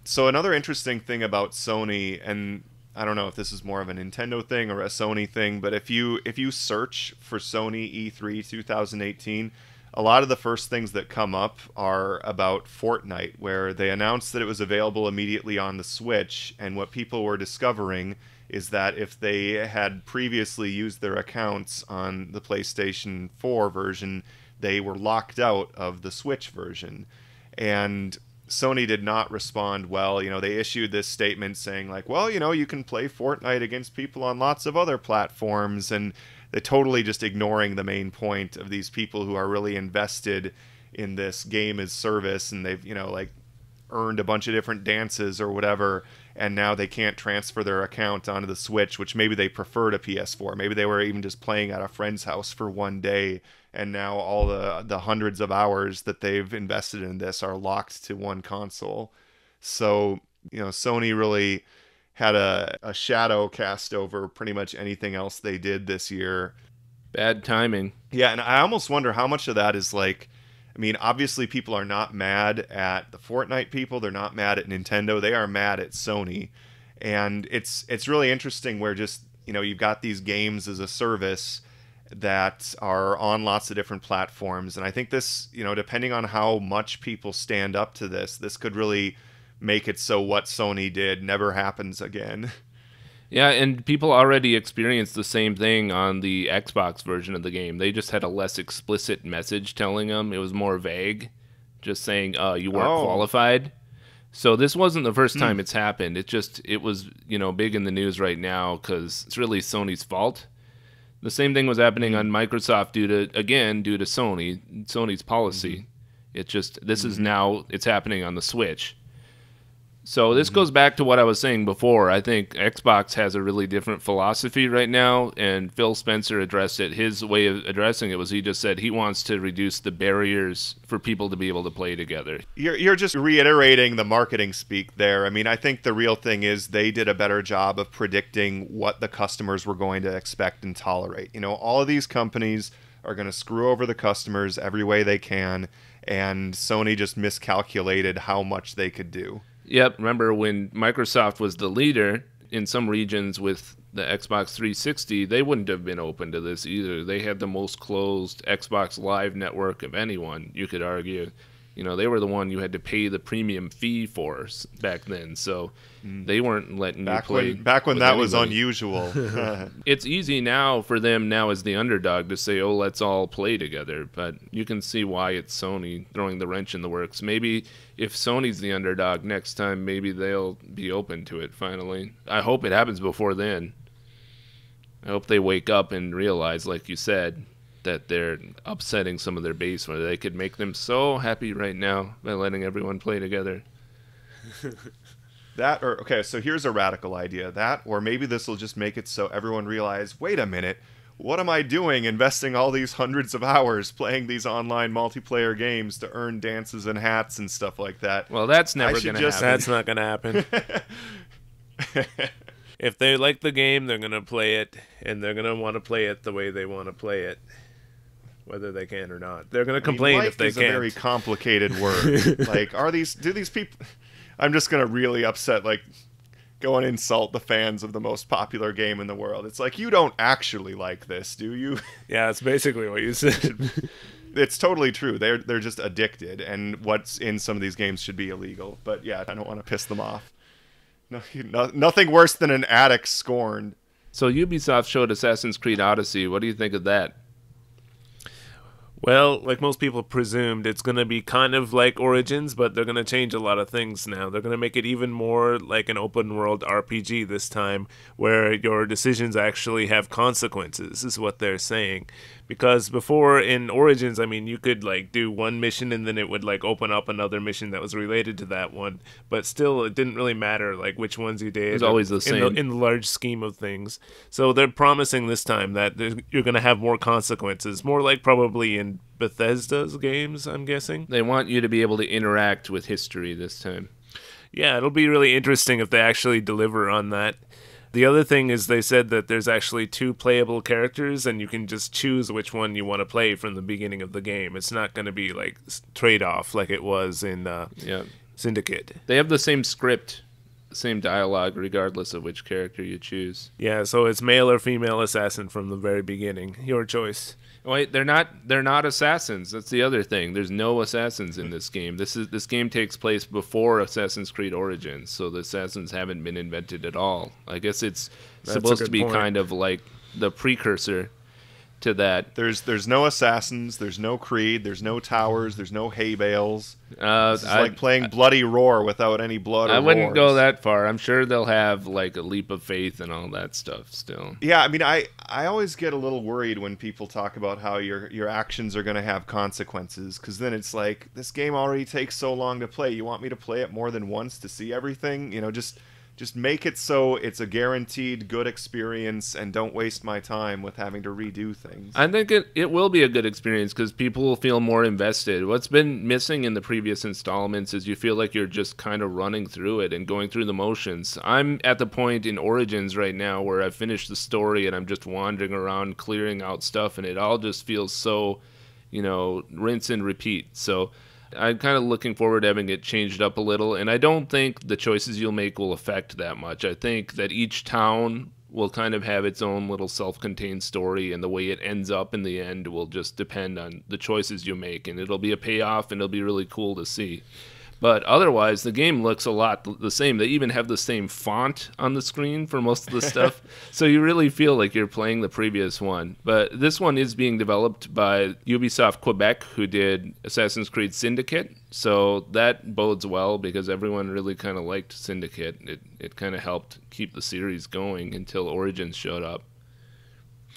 So another interesting thing about Sony, and I don't know if this is more of a Nintendo thing or a Sony thing, but if you search for Sony E3 2018, a lot of the first things that come up are about Fortnite, where they announced that it was available immediately on the Switch, and what people were discovering is that if they had previously used their accounts on the PlayStation 4 version, they were locked out of the Switch version. And Sony did not respond well. You know, they issued this statement saying like, well, you know, you can play Fortnite against people on lots of other platforms, and they're totally just ignoring the main point of these people who are really invested in this game as service, and they've, you know, like earned a bunch of different dances or whatever, and now they can't transfer their account onto the Switch, which maybe they prefer to PS4. Maybe they were even just playing at a friend's house for one day, and now all the hundreds of hours that they've invested in this are locked to one console. So, you know, Sony really had a shadow cast over pretty much anything else they did this year. Bad timing. Yeah, and I almost wonder how much of that is like, I mean, obviously people are not mad at the Fortnite people. They're not mad at Nintendo. They are mad at Sony. And it's really interesting where just, you know, you've got these games as a service that are on lots of different platforms. And I think this, you know, depending on how much people stand up to this, this could really make it so what Sony did never happens again. Yeah, and people already experienced the same thing on the Xbox version of the game. They just had a less explicit message telling them. It was more vague, just saying you weren't qualified. So this wasn't the first time it's happened. It was, you know, big in the news right now because it's really Sony's fault. The same thing was happening on Microsoft due to Sony's policy. It's happening on the Switch. So this goes back to what I was saying before. I think Xbox has a really different philosophy right now, and Phil Spencer addressed it. His way of addressing it was he just said he wants to reduce the barriers for people to be able to play together. You're just reiterating the marketing speak there. I mean, I think the real thing is they did a better job of predicting what the customers were going to expect and tolerate. You know, all of these companies are going to screw over the customers every way they can, and Sony just miscalculated how much they could do. Yep, remember when Microsoft was the leader in some regions with the Xbox 360, they wouldn't have been open to this either. They had the most closed Xbox Live network of anyone, you could argue. You know, they were the one you had to pay the premium fee for back then, so they weren't letting you play. Back when that was unusual. It's easy now for them now as the underdog to say, oh, let's all play together, but you can see why it's Sony throwing the wrench in the works. Maybe if Sony's the underdog next time, maybe they'll be open to it finally. I hope it happens before then. I hope they wake up and realize, like you said, that they're upsetting some of their base where they could make them so happy right now by letting everyone play together. So here's a radical idea. That, or maybe this will just make it so everyone realize, wait a minute, what am I doing investing all these hundreds of hours playing these online multiplayer games to earn dances and hats and stuff like that? Well, that's never going to happen. That's not going to happen. If they like the game, they're going to play it, and they're going to want to play it the way they want to play it, whether they can or not. They're going to complain if they can't. Life is a very complicated word. Like, do these people... I'm just going to really upset, like, go and insult the fans of the most popular game in the world. It's like, you don't actually like this, do you? Yeah, that's basically what you said. It's totally true. They're just addicted, and what's in some of these games should be illegal. But yeah, I don't want to piss them off. Nothing worse than an addict scorned. So Ubisoft showed Assassin's Creed Odyssey. What do you think of that? Well, like most people presumed, it's going to be kind of like Origins, but they're going to change a lot of things now. They're going to make it even more like an open-world RPG this time, where your decisions actually have consequences, is what they're saying. Because before, in Origins, I mean, you could like do one mission and then it would like open up another mission that was related to that one. But still, it didn't really matter like which ones you did. It was always the same. In the large scheme of things. So they're promising this time that you're going to have more consequences. More like probably in Bethesda's games, I'm guessing. They want you to be able to interact with history this time. Yeah, it'll be really interesting if they actually deliver on that. The other thing is they said that there's actually 2 playable characters, and you can just choose which one you want to play from the beginning of the game. It's not going to be like trade-off like it was in Syndicate. They have the same script, same dialogue, regardless of which character you choose. Yeah, so it's male or female assassin from the very beginning. Your choice. Wait, they're not assassins. That's the other thing. There's no assassins in this game. This game takes place before Assassin's Creed Origins, so the assassins haven't been invented at all. I guess it's supposed to be kind of like the precursor to that. There's no assassins, there's no Creed, there's no towers, there's no hay bales. It's like playing Bloody Roar without any blood. I wouldn't go that far. I'm sure they'll have like a leap of faith and all that stuff still. Yeah, I mean, I always get a little worried when people talk about how your actions are going to have consequences, because then it's like, this game already takes so long to play. You want me to play it more than once to see everything? You know, just make it so it's a guaranteed good experience, and don't waste my time with having to redo things. I think it will be a good experience because people will feel more invested. What's been missing in the previous installments is you feel like you're just kind of running through it and going through the motions. I'm at the point in Origins right now where I've finished the story and I'm just wandering around clearing out stuff, and it all just feels so, rinse and repeat. So I'm kind of looking forward to having it changed up a little, and I don't think the choices you'll make will affect that much. I think that each town will kind of have its own little self-contained story, and the way it ends up in the end will just depend on the choices you make, and it'll be a payoff, and it'll be really cool to see. But otherwise, the game looks a lot the same. They even have the same font on the screen for most of the stuff. So you really feel like you're playing the previous one. But this one is being developed by Ubisoft Quebec, who did Assassin's Creed Syndicate. So that bodes well because everyone really kind of liked Syndicate. It kind of helped keep the series going until Origins showed up.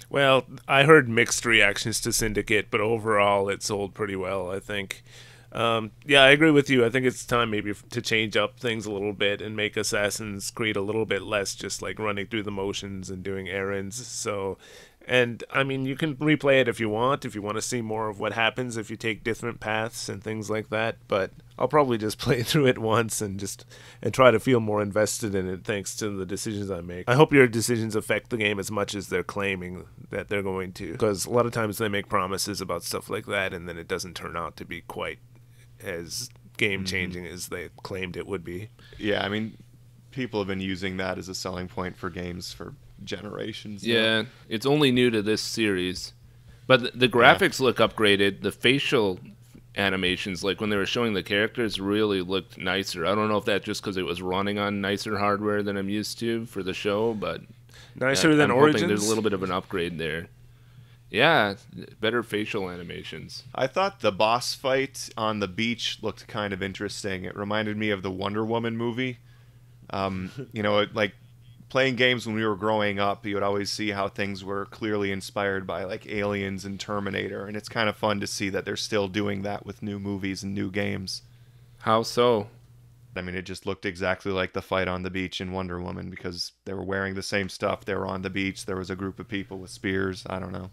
Well, I heard mixed reactions to Syndicate, but overall it sold pretty well, I think. Yeah, I agree with you. I think it's time maybe to change up things a little bit and make Assassin's Creed a little bit less just like running through the motions and doing errands. So, and I mean, you can replay it if you want to see more of what happens if you take different paths and things like that. But I'll probably just play through it once and try to feel more invested in it thanks to the decisions I make. I hope your decisions affect the game as much as they're claiming that they're going to, because a lot of times they make promises about stuff like that and then it doesn't turn out to be quite as game-changing as they claimed it would be. Yeah, I mean, people have been using that as a selling point for games for generations. Yeah, it's only new to this series. But the graphics look upgraded. The facial animations, like when they were showing the characters, really looked nicer. I don't know if that's just because it was running on nicer hardware than I'm used to for the show, but nicer than I'm Origins? hoping there's a little bit of an upgrade there. Yeah, better facial animations. I thought the boss fight on the beach looked kind of interesting. It reminded me of the Wonder Woman movie. Like playing games when we were growing up, you would always see how things were clearly inspired by like Aliens and Terminator, and it's kind of fun to see that they're still doing that with new movies and new games. How so? I mean, it just looked exactly like the fight on the beach in Wonder Woman because they were wearing the same stuff. They were on the beach. There was a group of people with spears. I don't know.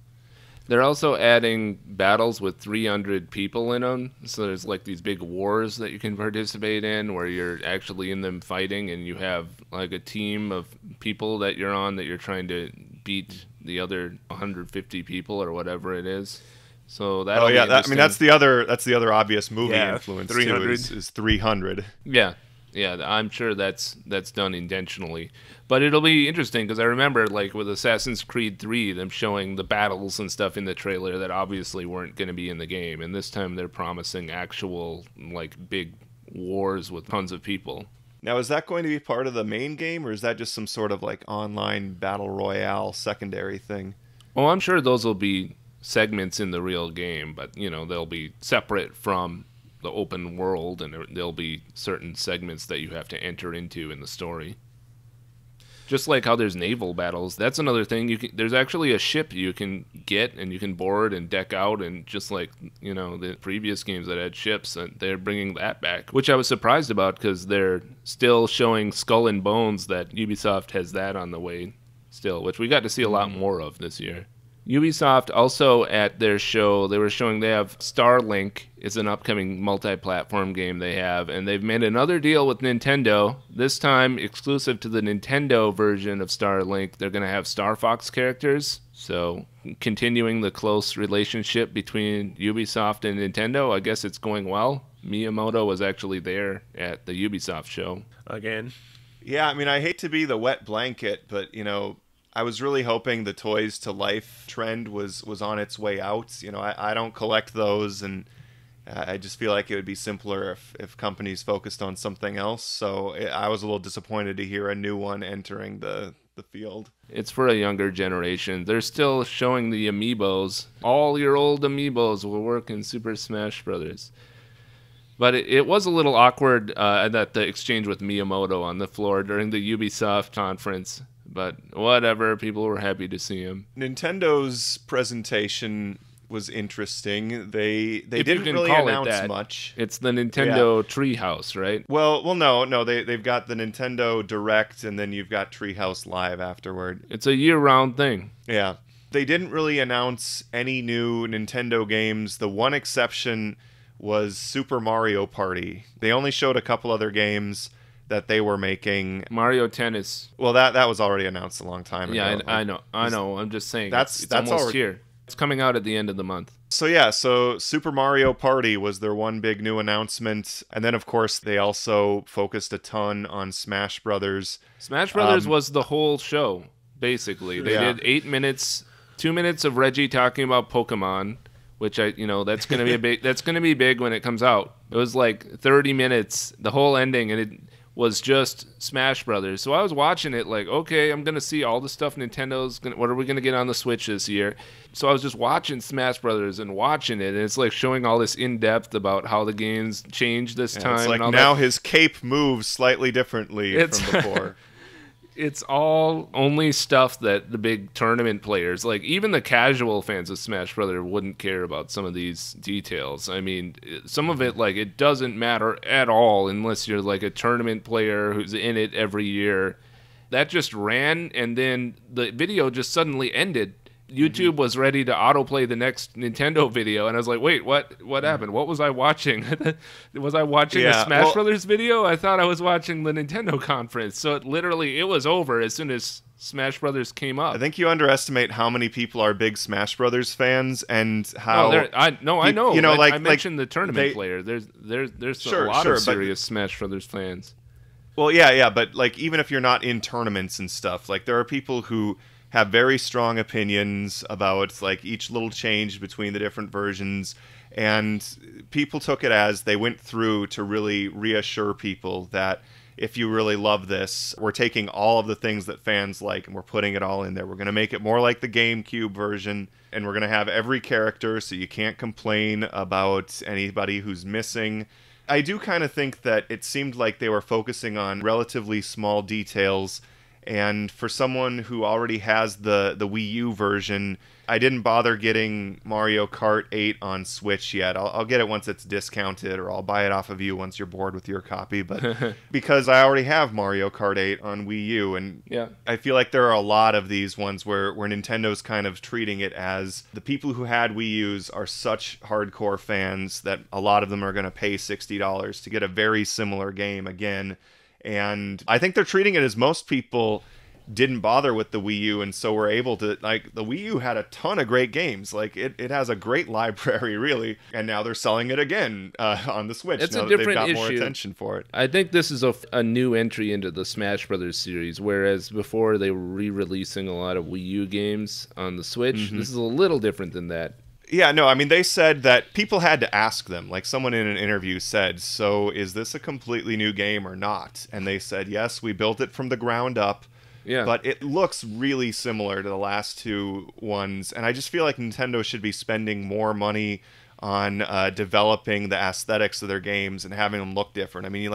They're also adding battles with 300 people in them. So there's like these big wars that you can participate in where you're actually in them fighting, and you have like a team of people that you're on that you're trying to beat the other 150 people or whatever it is. So that. That's the other obvious movie influence 300. too is 300. Yeah, I'm sure that's done intentionally. But it'll be interesting because I remember, like, with Assassin's Creed 3, them showing the battles and stuff in the trailer that obviously weren't going to be in the game. And this time they're promising actual, like, big wars with tons of people. Now, is that going to be part of the main game, or is that just some sort of, like, online battle royale secondary thing? Well, I'm sure those will be segments in the real game, but, they'll be separate from the open world, and there'll be certain segments that you have to enter into in the story. Just like how there's naval battles, that's another thing. There's actually a ship you can get and you can board and deck out, and just like the previous games that had ships, they're bringing that back, which I was surprised about because they're still showing Skull and Bones. That Ubisoft has that on the way still, which we got to see a lot more of this year. Ubisoft also at their show, they were showing they have Starlink is an upcoming multi-platform game they have, and they've made another deal with Nintendo, this time exclusive to the Nintendo version of Starlink. They're going to have Star Fox characters, so continuing the close relationship between Ubisoft and Nintendo. I guess it's going well. Miyamoto was actually there at the Ubisoft show. Again. Yeah, I mean, I hate to be the wet blanket, but, you know, I was really hoping the Toys to Life trend was on its way out. You know, I don't collect those, and I just feel like it would be simpler if companies focused on something else. So I was a little disappointed to hear a new one entering the field. It's for a younger generation. They're still showing the amiibos. All your old amiibos will work in Super Smash Brothers. But it was a little awkward that the exchange with Miyamoto on the floor during the Ubisoft conference. But whatever, people were happy to see him. Nintendo's presentation was interesting. They If you didn't can really call it announce that. much. It's the Nintendo Treehouse, right? Well, no. They've got the Nintendo Direct, and then you've got Treehouse Live afterward. It's a year-round thing. Yeah. They didn't really announce any new Nintendo games. The one exception was Super Mario Party. They only showed a couple other games that they were making. Mario Tennis. Well, that was already announced a long time Yeah, ago. I know. I'm just saying. That's it's almost already here. It's coming out at the end of the month. So Super Mario Party was their one big new announcement. And then, of course, they also focused a ton on Smash Brothers. Smash Brothers was the whole show, basically. They Yeah. did 8 minutes, 2 minutes of Reggie talking about Pokemon, which that's gonna be that's gonna be big when it comes out. It was like 30 minutes, the whole ending, and it was just Smash Brothers. So I was watching it like, okay, I'm gonna see all the stuff what are we gonna get on the Switch this year? So I was just watching Smash Brothers and watching it, and it's like showing all this in depth about how the games changed this time. It's like and all now that. his cape moves slightly differently from before. It's all only stuff that the big tournament players, like even the casual fans of Smash Brothers, wouldn't care about some of these details. I mean, some of it, like, it doesn't matter at all unless you're like a tournament player who's in it every year. That just ran, and then the video just suddenly ended. YouTube was ready to autoplay the next Nintendo video, and I was like, wait, what happened? What was I watching? Was I watching a Smash Brothers video? I thought I was watching the Nintendo conference. So it was over as soon as Smash Brothers came up. I think you underestimate how many people are big Smash Brothers fans and how... I know. You know, I mentioned the tournament player. There's Sure, a lot sure, of serious Smash Brothers fans. Well, yeah, but like even if you're not in tournaments and stuff, like there are people who have very strong opinions about like each little change between the different versions, and people took it as they went through to really reassure people that if you really love this, we're taking all of the things that fans like and we're putting it all in there. We're going to make it more like the GameCube version, and we're going to have every character so you can't complain about anybody who's missing. I do kind of think that it seemed like they were focusing on relatively small details. And for someone who already has the Wii U version, I didn't bother getting Mario Kart 8 on Switch yet. I'll get it once it's discounted, or I'll buy it off of you once you're bored with your copy. But because I already have Mario Kart 8 on Wii U, and yeah. I feel like there are a lot of these ones where Nintendo's kind of treating it as the people who had Wii U's are such hardcore fans that a lot of them are going to pay $60 to get a very similar game again. And I think they're treating it as most people didn't bother with the Wii U, and so were able to, like, the Wii U had a ton of great games. Like, it has a great library, really, and now they're selling it again on the Switch. It's now a that different they've got more issue. attention for it. I think this is a new entry into the Smash Brothers series, whereas before they were re-releasing a lot of Wii U games on the Switch. This is a little different than that. Yeah, no, I mean, they said that people had to ask them. Like, someone in an interview said, so is this a completely new game or not? And they said, yes, we built it from the ground up. Yeah. But it looks really similar to the last two ones. And I just feel like Nintendo should be spending more money on developing the aesthetics of their games and having them look different. I mean,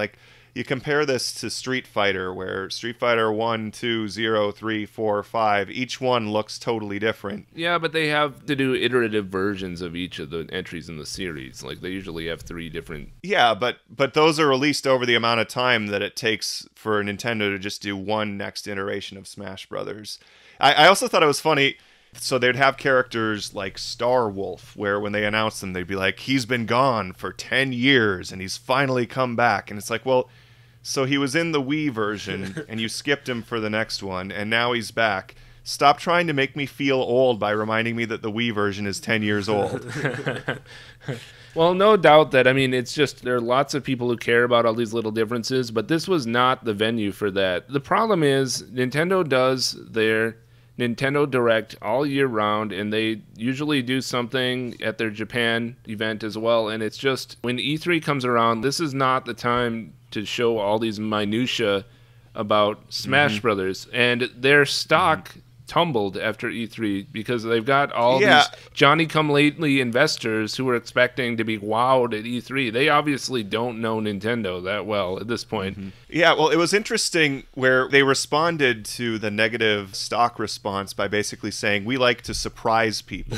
you compare this to Street Fighter, where Street Fighter 1, 2, 0, 3, 4, 5, each one looks totally different. Yeah, but they have to do iterative versions of each of the entries in the series. Like, they usually have 3 different... Yeah, but those are released over the amount of time that it takes for Nintendo to just do one next iteration of Smash Brothers. I also thought it was funny. So they'd have characters like Star Wolf, where when they announced them, they'd be like, he's been gone for 10 years and he's finally come back. And it's like, well, so he was in the Wii version and you skipped him for the next one and now he's back. Stop trying to make me feel old by reminding me that the Wii version is 10 years old. Well, no doubt that, I mean, it's just there are lots of people who care about all these little differences, but this was not the venue for that. The problem is Nintendo does their Nintendo Direct all year round, and they usually do something at their Japan event as well, and it's just when E3 comes around, this is not the time to show all these minutia about Smash Brothers, and their stock tumbled after E3 because they've got all these Johnny-come-lately investors who are expecting to be wowed at E3. They obviously don't know Nintendo that well at this point. Yeah, well, it was interesting where they responded to the negative stock response by basically saying, we like to surprise people.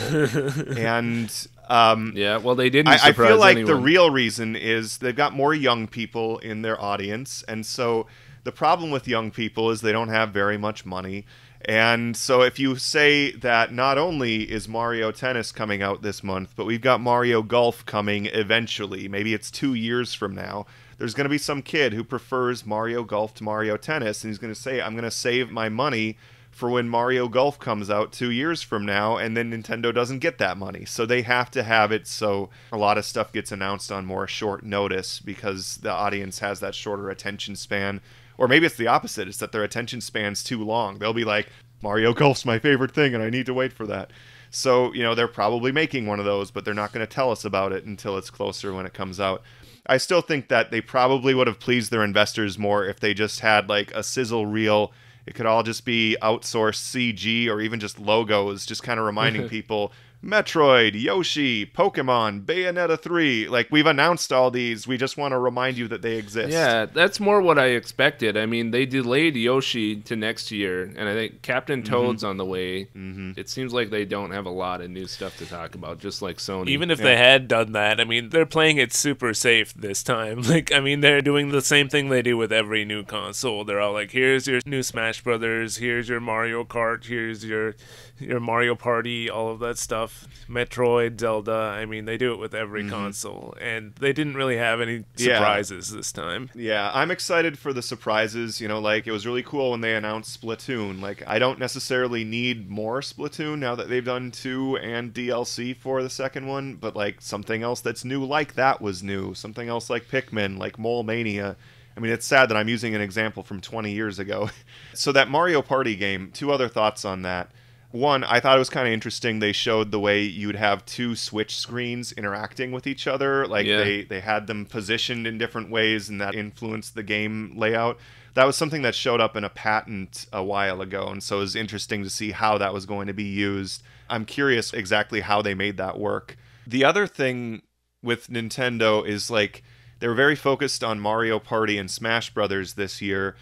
And yeah, well, they didn't I surprise feel like anyone. the real reason is they've got more young people in their audience, and so the problem with young people is they don't have very much money. And so if you say that not only is Mario Tennis coming out this month, but we've got Mario Golf coming eventually, maybe it's 2 years from now, there's going to be some kid who prefers Mario Golf to Mario Tennis, and he's going to say, I'm going to save my money for when Mario Golf comes out 2 years from now, and then Nintendo doesn't get that money. So they have to have it so a lot of stuff gets announced on more short notice because the audience has that shorter attention span. Or maybe it's the opposite. It's that their attention span's too long. They'll be like, Mario Golf's my favorite thing, and I need to wait for that. So, you know, they're probably making one of those, but they're not going to tell us about it until it's closer when it comes out. I still think that they probably would have pleased their investors more if they just had, like, a sizzle reel. It could all just be outsourced CG or even just logos, just kind of reminding people, Metroid, Yoshi, Pokemon, Bayonetta 3. Like, we've announced all these. We just want to remind you that they exist. Yeah, that's more what I expected. I mean, they delayed Yoshi to next year, and I think Captain Toad's on the way. It seems like they don't have a lot of new stuff to talk about, just like Sony. Even if they had done that, I mean, they're playing it super safe this time. Like, I mean, they're doing the same thing they do with every new console. They're all like, here's your new Smash Brothers, here's your Mario Kart, here's your Mario Party, all of that stuff. Metroid, Zelda. I mean, they do it with every console, and they didn't really have any surprises this time. Yeah, I'm excited for the surprises. You know, like, it was really cool when they announced Splatoon. Like, I don't necessarily need more Splatoon now that they've done 2 and DLC for the second one, but, like, something else that's new like that was new. Something else like Pikmin, like Mole Mania. I mean, it's sad that I'm using an example from 20 years ago. So that Mario Party game, 2 other thoughts on that. One, I thought it was kind of interesting. They showed the way you'd have 2 Switch screens interacting with each other. Like, they had them positioned in different ways, and that influenced the game layout. That was something that showed up in a patent a while ago, and so it was interesting to see how that was going to be used. I'm curious exactly how they made that work. The other thing with Nintendo is, like, they were very focused on Mario Party and Smash Brothers this year.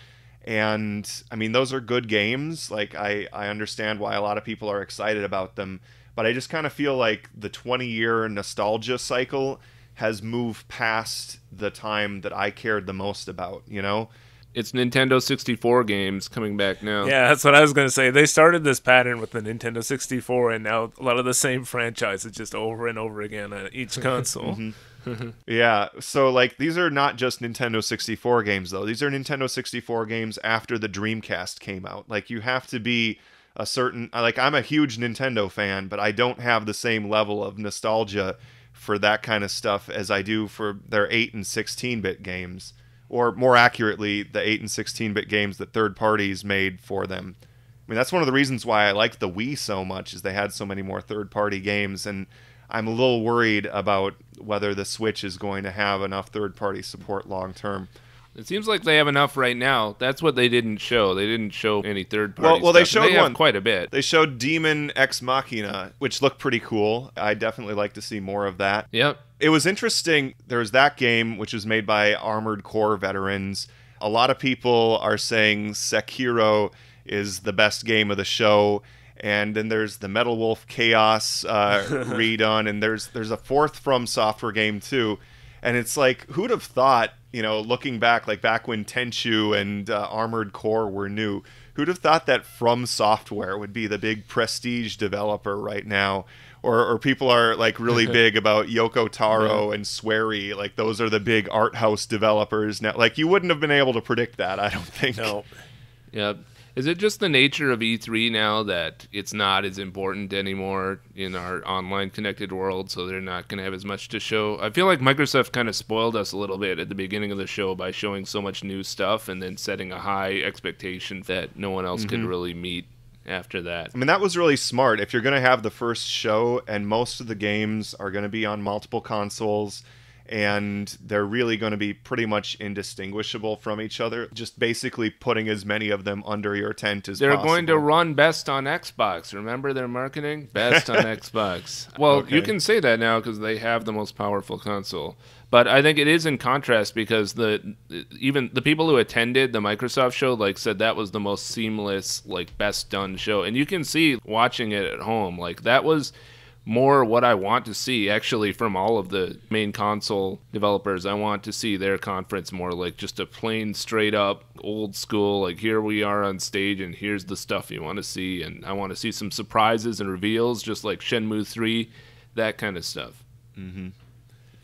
And, I mean, those are good games. Like, I understand why a lot of people are excited about them. But I just kind of feel like the 20-year nostalgia cycle has moved past the time that I cared the most about, you know? It's Nintendo 64 games coming back now. Yeah, that's what I was going to say. They started this pattern with the Nintendo 64, and now a lot of the same franchises just over and over again on each console. Yeah, so, like, these are not just Nintendo 64 games, though. These are Nintendo 64 games after the Dreamcast came out. Like, you have to be a certain... Like, I'm a huge Nintendo fan, but I don't have the same level of nostalgia for that kind of stuff as I do for their 8 and 16-bit games. Or, more accurately, the 8 and 16-bit games that third parties made for them. I mean, that's one of the reasons why I like the Wii so much, is they had so many more third-party games, and I'm a little worried about whether the Switch is going to have enough third-party support long-term. It seems like they have enough right now. That's what they didn't show. They didn't show any third-party Well, stuff. they showed they have one quite a bit. They showed Demon Ex Machina, which looked pretty cool. I definitely like to see more of that. Yep. It was interesting. There was that game, which was made by Armored Core veterans. A lot of people are saying Sekiro is the best game of the show. And then there's the Metal Wolf Chaos redone, and there's a 4th From Software game too. And it's like, who'd have thought, you know, looking back, like back when Tenchu and Armored Core were new, Who'd have thought that From Software would be the big prestige developer right now? Or people are like really big about Yoko Taro and Swery. Like those are the big art house developers now. Like you wouldn't have been able to predict that, I don't think. No. Yeah. Is it just the nature of E3 now that it's not as important anymore in our online connected world, so they're not going to have as much to show? I feel like Microsoft kind of spoiled us a little bit at the beginning of the show by showing so much new stuff and then setting a high expectation that no one else could really meet after that. I mean, that was really smart. If you're going to have the first show and most of the games are going to be on multiple consoles, and they're really going to be pretty much indistinguishable from each other, just basically putting as many of them under your tent as possible. They're going to run best on Xbox. Remember their marketing? Best on Xbox. Well, Okay. You can say that now because they have the most powerful console. But I think it is in contrast because even the people who attended the Microsoft show like said that was the most seamless, like best done show. And you can see watching it at home, like that was more what I want to see actually from all of the main console developers. I want to see their conference more like just a plain straight up old school, like here we are on stage and here's the stuff you want to see, and I want to see some surprises and reveals just like Shenmue 3, that kind of stuff.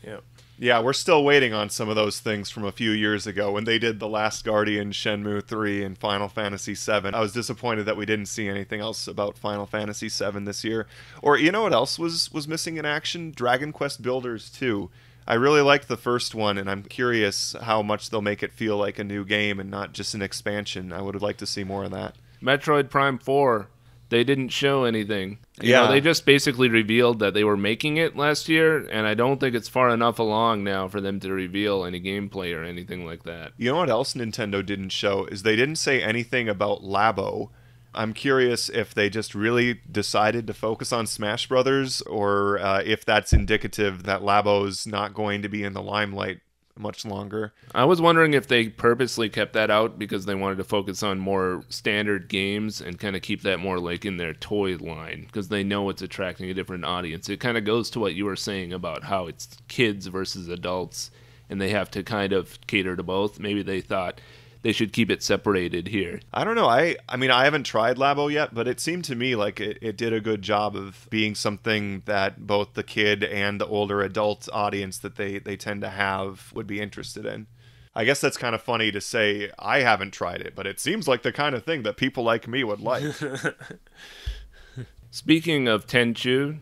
Yeah. Yeah, we're still waiting on some of those things from a few years ago when they did The Last Guardian, Shenmue 3, and Final Fantasy 7. I was disappointed that we didn't see anything else about Final Fantasy 7 this year. Or, you know what else was missing in action? Dragon Quest Builders 2. I really liked the first one, and I'm curious how much they'll make it feel like a new game and not just an expansion. I would have liked to see more of that. Metroid Prime 4, they didn't show anything. You Yeah. know, they just basically revealed that they were making it last year, and I don't think it's far enough along now for them to reveal any gameplay or anything like that. You know what else Nintendo didn't show is they didn't say anything about Labo. I'm curious if they just really decided to focus on Smash Brothers, or if that's indicative that Labo's not going to be in the limelight much longer. I was wondering if they purposely kept that out because they wanted to focus on more standard games and kind of keep that more like in their toy line because they know it's attracting a different audience. It kind of goes to what you were saying about how it's kids versus adults and they have to kind of cater to both. Maybe they thought they should keep it separated here. I don't know. I mean, I haven't tried Labo yet, but it seemed to me like it did a good job of being something that both the kid and the older adult audience that they tend to have would be interested in. I guess that's kind of funny to say I haven't tried it, but it seems like the kind of thing that people like me would like. Speaking of Tenchu,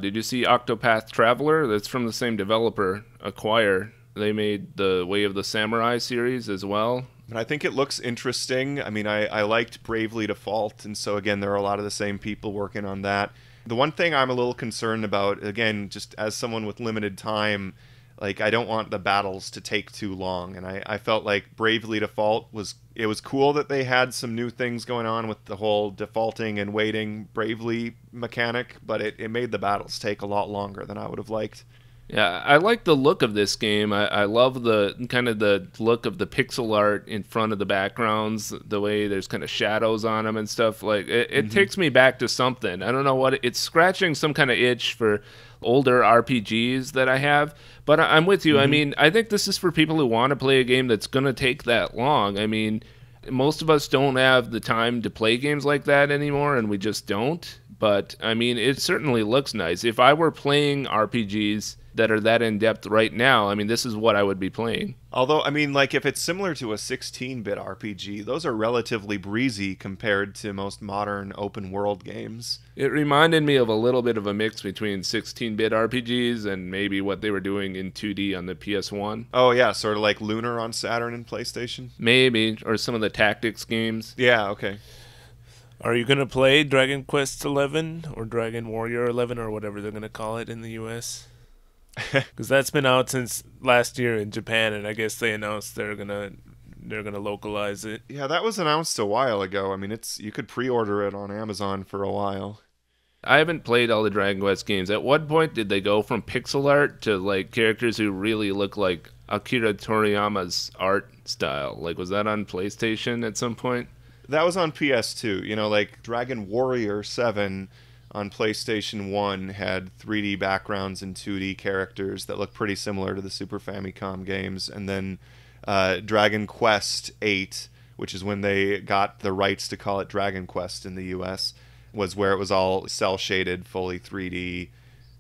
did you see Octopath Traveler? That's from the same developer, Acquire. They made the Way of the Samurai series as well. But I think it looks interesting. I mean, I liked Bravely Default, and so again, there are a lot of the same people working on that. The one thing I'm a little concerned about, again, just as someone with limited time, like I don't want the battles to take too long, and I felt like Bravely Default was cool that they had some new things going on with the whole defaulting and waiting bravely mechanic, but it made the battles take a lot longer than I would have liked. Yeah, I like the look of this game. I love the kind of the look of the pixel art in front of the backgrounds, the way there's kind of shadows on them and stuff. Like it takes me back to something. I don't know what it's scratching some kind of itch for older RPGs that I have. But I'm with you. I mean, I think this is for people who want to play a game that's going to take that long. I mean, most of us don't have the time to play games like that anymore, and we just don't. But I mean, it certainly looks nice. If I were playing RPGs that are that in-depth right now, I mean, this is what I would be playing. Although, I mean, like, if it's similar to a 16-bit RPG, those are relatively breezy compared to most modern open-world games. It reminded me of a little bit of a mix between 16-bit RPGs and maybe what they were doing in 2D on the PS1. Oh, yeah, sort of like Lunar on Saturn and PlayStation? Maybe, or some of the tactics games. Yeah, okay. Are you going to play Dragon Quest 11 or Dragon Warrior 11 or whatever they're going to call it in the US? Because that's been out since last year in Japan, and I guess they announced they're gonna localize it. Yeah, that was announced a while ago. I mean, you could pre-order it on Amazon for a while. I haven't played all the Dragon Quest games. At what point did they go from pixel art to like characters who really look like Akira Toriyama's art style? Like, was that on PlayStation at some point? That was on PS2. You know, like Dragon Warrior 7 on PlayStation 1 had 3D backgrounds and 2D characters that look pretty similar to the Super Famicom games. And then Dragon Quest 8 which is when they got the rights to call it Dragon Quest in the US, was where it was all cell shaded, fully 3D,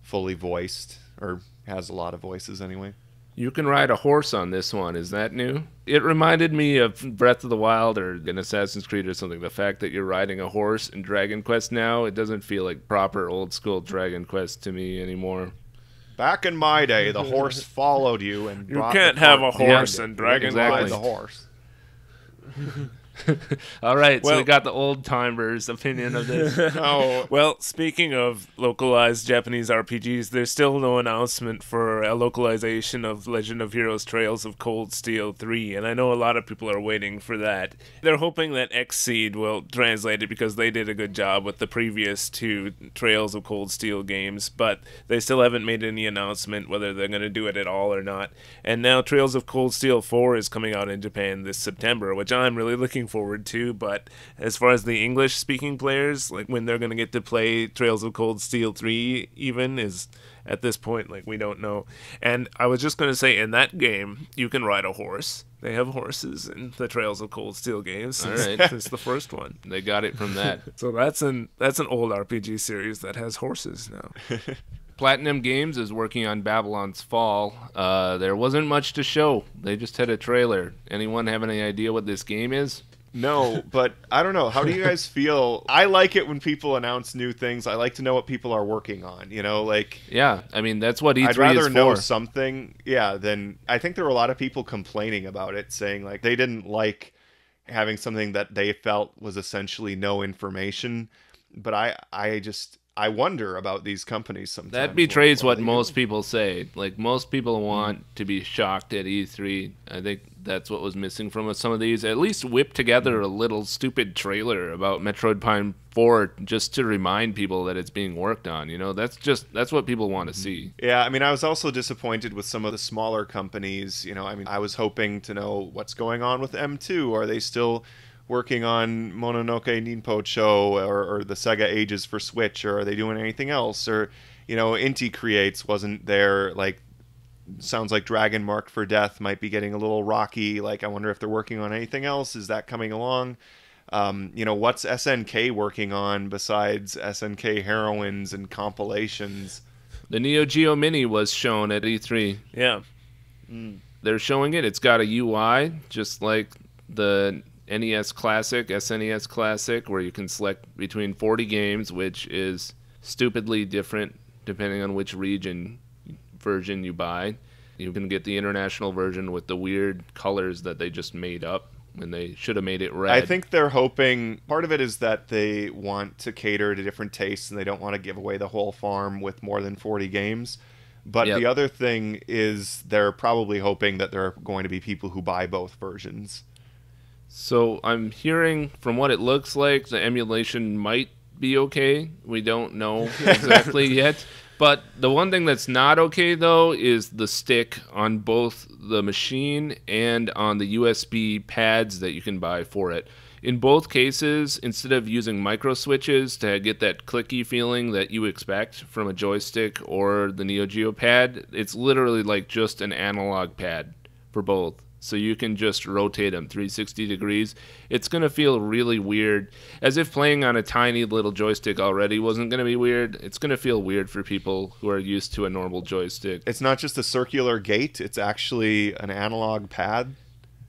fully voiced, or has a lot of voices anyway. You can ride a horse on this one. Is that new? It reminded me of Breath of the Wild or an Assassin's Creed or something. The fact that you're riding a horse in Dragon Quest now, it doesn't feel like proper old school Dragon Quest to me anymore. Back in my day, the horse followed you and You can't have a horse in Dragon exactly. Quest. the horse. All right, so Well- we got the old timers' opinion of this. Oh, Well, speaking of localized Japanese RPGs, there's still no announcement for a localization of Legend of Heroes Trails of Cold Steel 3, and I know a lot of people are waiting for that. They're hoping that Xseed will translate it because they did a good job with the previous 2 Trails of Cold Steel games, but they still haven't made any announcement whether they're going to do it at all or not. And now Trails of Cold Steel 4 is coming out in Japan this September, which I'm really looking forward to, but as far as the English-speaking players, like when they're going to get to play Trails of Cold Steel 3 even is at this point, like, we don't know. And I was just going to say, in that game, you can ride a horse. They have horses in the Trails of Cold Steel games since, All right. since the first one. They got it from that. So that's an old RPG series that has horses now. Platinum Games is working on Babylon's Fall. There wasn't much to show. They just had a trailer. Anyone have any idea what this game is? no, but I don't know. How do you guys feel? I like it when people announce new things. I like to know what people are working on, you know, like Yeah, I mean, that's what E3 I'd rather is know for. something, than I think there were a lot of people complaining about it, saying like they didn't like having something that they felt was essentially no information. But I wonder about these companies sometimes. That betrays what they most do. people say. Like, most people want to be shocked at E3. I think that's what was missing from some of these. At least whip together a little stupid trailer about Metroid Prime 4 just to remind people that it's being worked on. You know, that's what people want to see. Yeah, I mean, I was also disappointed with some of the smaller companies. You know, I mean, I was hoping to know what's going on with M2. Are they still working on Mononoke Ninpocho or the Sega Ages for Switch, or are they doing anything else? Or, you know, Inti Creates wasn't there. Like, sounds like Dragon Marked for Death might be getting a little rocky. Like, I wonder if they're working on anything else. Is that coming along? You know, what's SNK working on besides SNK Heroines and compilations? The Neo Geo Mini was shown at E3. Yeah. They're showing it. It's got a UI, just like the NES Classic, SNES Classic, where you can select between 40 games, which is stupidly different depending on which region version you buy. You can get the international version with the weird colors that they just made up when they should have made it red. I think they're hoping, part of it is that they want to cater to different tastes and they don't want to give away the whole farm with more than 40 games. But Yep. the other thing is they're probably hoping that there are going to be people who buy both versions. So I'm hearing from what it looks like, the emulation might be okay. We don't know exactly yet. But the one thing that's not okay, though, is the stick on both the machine and on the USB pads that you can buy for it. In both cases, instead of using micro switches to get that clicky feeling that you expect from a joystick or the Neo Geo pad, it's literally like just an analog pad for both. So you can just rotate them 360 degrees. It's going to feel really weird. As if playing on a tiny little joystick already wasn't going to be weird. It's going to feel weird for people who are used to a normal joystick. It's not just a circular gate, it's actually an analog pad.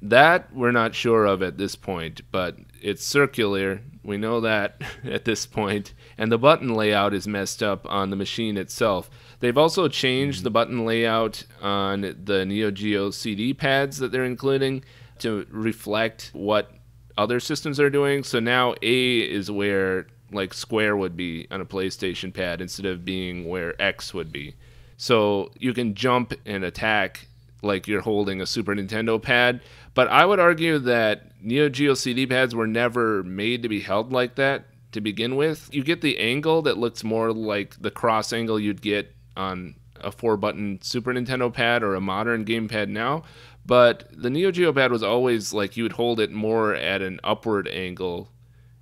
That we're not sure of at this point, but it's circular. We know that at this point. And the button layout is messed up on the machine itself. They've also changed the button layout on the Neo Geo CD pads that they're including to reflect what other systems are doing. So now A is where like square would be on a PlayStation pad instead of being where X would be. So you can jump and attack like you're holding a Super Nintendo pad. But I would argue that Neo Geo CD pads were never made to be held like that to begin with. You get the angle that looks more like the cross angle you'd get on a 4-button Super Nintendo pad or a modern gamepad now. But the Neo Geo pad was always like you would hold it more at an upward angle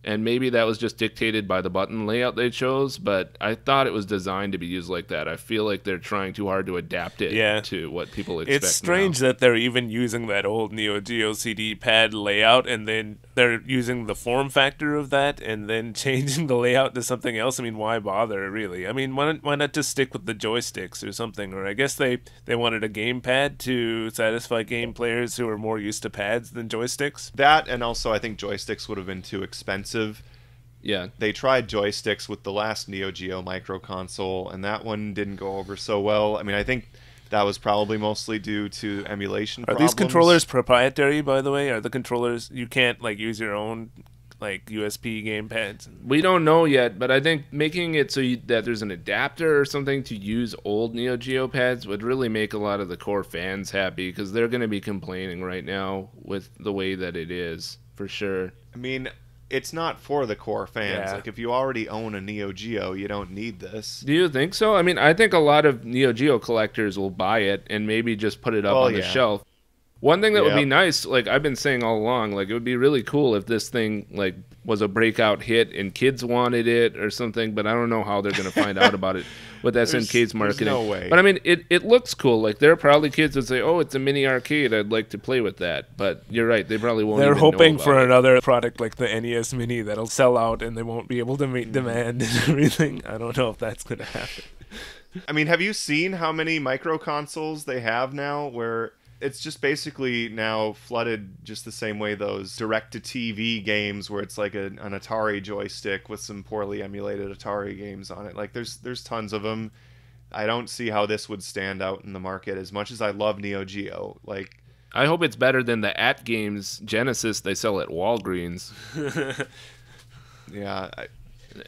And maybe that was just dictated by the button layout they chose, but I thought it was designed to be used like that. I feel like they're trying too hard to adapt it to what people expect. It's strange that they're even using that old Neo Geo CD pad layout, and then they're using the form factor of that and then changing the layout to something else. I mean, why bother, really? I mean, why not just stick with the joysticks or something? Or I guess they wanted a gamepad to satisfy game players who are more used to pads than joysticks. That, and also I think joysticks would have been too expensive. Yeah. They tried joysticks with the last Neo Geo micro console, and that one didn't go over so well. I mean, I think that was probably mostly due to emulation Are problems. these controllers proprietary, by the way? Are the controllers, you can't like use your own like USB gamepads? We don't know yet, but I think making it so that there's an adapter or something to use old Neo Geo pads would really make a lot of the core fans happy, because they're going to be complaining right now with the way that it is, for sure. I mean, it's not for the core fans. Yeah. Like, if you already own a Neo Geo, you don't need this. Do you think so? I mean, I think a lot of Neo Geo collectors will buy it and maybe just put it up on the shelf. One thing that would be nice, like I've been saying all along, like it would be really cool if this thing like was a breakout hit and kids wanted it or something, but I don't know how they're going to find out about it with SNK's marketing. There's no way. But I mean, it looks cool. Like there are probably kids that say, "Oh, it's a mini arcade. I'd like to play with that." But you're right; they probably won't. They're even know hoping about for it. another product like the NES Mini that'll sell out and they won't be able to meet demand and everything. I don't know if that's going to happen. I mean, have you seen how many micro consoles they have now, where it's just basically now flooded just the same way those direct-to-TV games where it's like an Atari joystick with some poorly emulated Atari games on it. Like, there's tons of them. I don't see how this would stand out in the market as much as I love Neo Geo. Like, I hope it's better than the At Games Genesis they sell at Walgreens. yeah,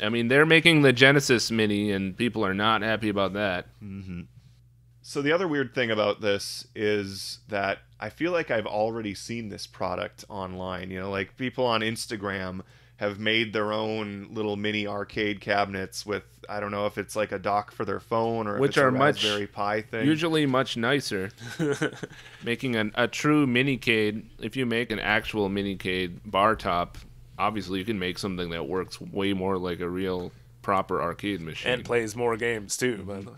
I mean, they're making the Genesis Mini, and people are not happy about that. Mm-hmm. So the other weird thing about this is that I feel like I've already seen this product online. You know, like people on Instagram have made their own little mini arcade cabinets with, I don't know if it's like a dock for their phone or Which if it's are a much, Raspberry Pi thing. usually much nicer. Making a true minicade, if you make an actual minicade bar top, obviously you can make something that works way more like a real proper arcade machine. And plays more games too, by the way.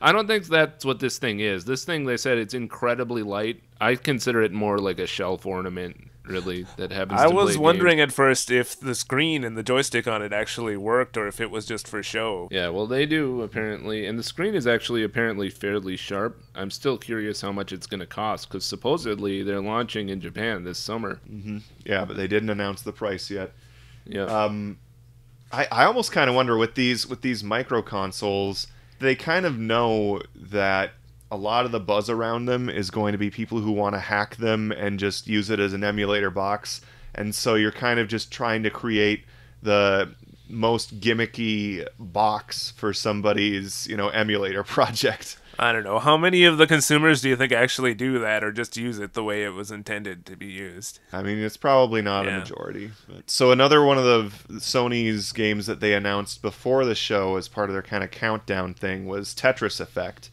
I don't think that's what this thing is. This thing, they said it's incredibly light. I consider it more like a shelf ornament, really, that happens to I play was wondering games. at first if the screen and the joystick on it actually worked or if it was just for show. Yeah, well, they do, apparently. And the screen is actually apparently fairly sharp. I'm still curious how much it's going to cost, because supposedly they're launching in Japan this summer. Mm-hmm. Yeah, but they didn't announce the price yet. Yeah. I almost kind of wonder with these micro consoles, they kind of know that a lot of the buzz around them is going to be people who want to hack them and just use it as an emulator box. And so you're kind of just trying to create the most gimmicky box for somebody's, emulator project. I don't know. How many of the consumers do you think actually do that or just use it the way it was intended to be used? I mean, it's probably not a majority. So another one of the Sony's games that they announced before the show as part of their kind of countdown thing was Tetris Effect.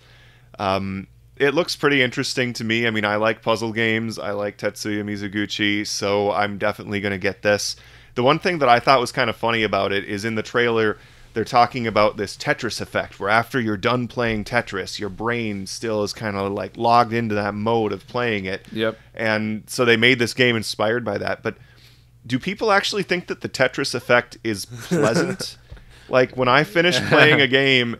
It looks pretty interesting to me. I mean, I like puzzle games. I like Tetsuya Mizuguchi, so I'm definitely going to get this. The one thing that I thought was kind of funny about it is in the trailer, they're talking about this Tetris effect, where after you're done playing Tetris, your brain still is kind of like logged into that mode of playing it. Yep. And so they made this game inspired by that. But do people actually think that the Tetris effect is pleasant? Like, when I finish playing a game,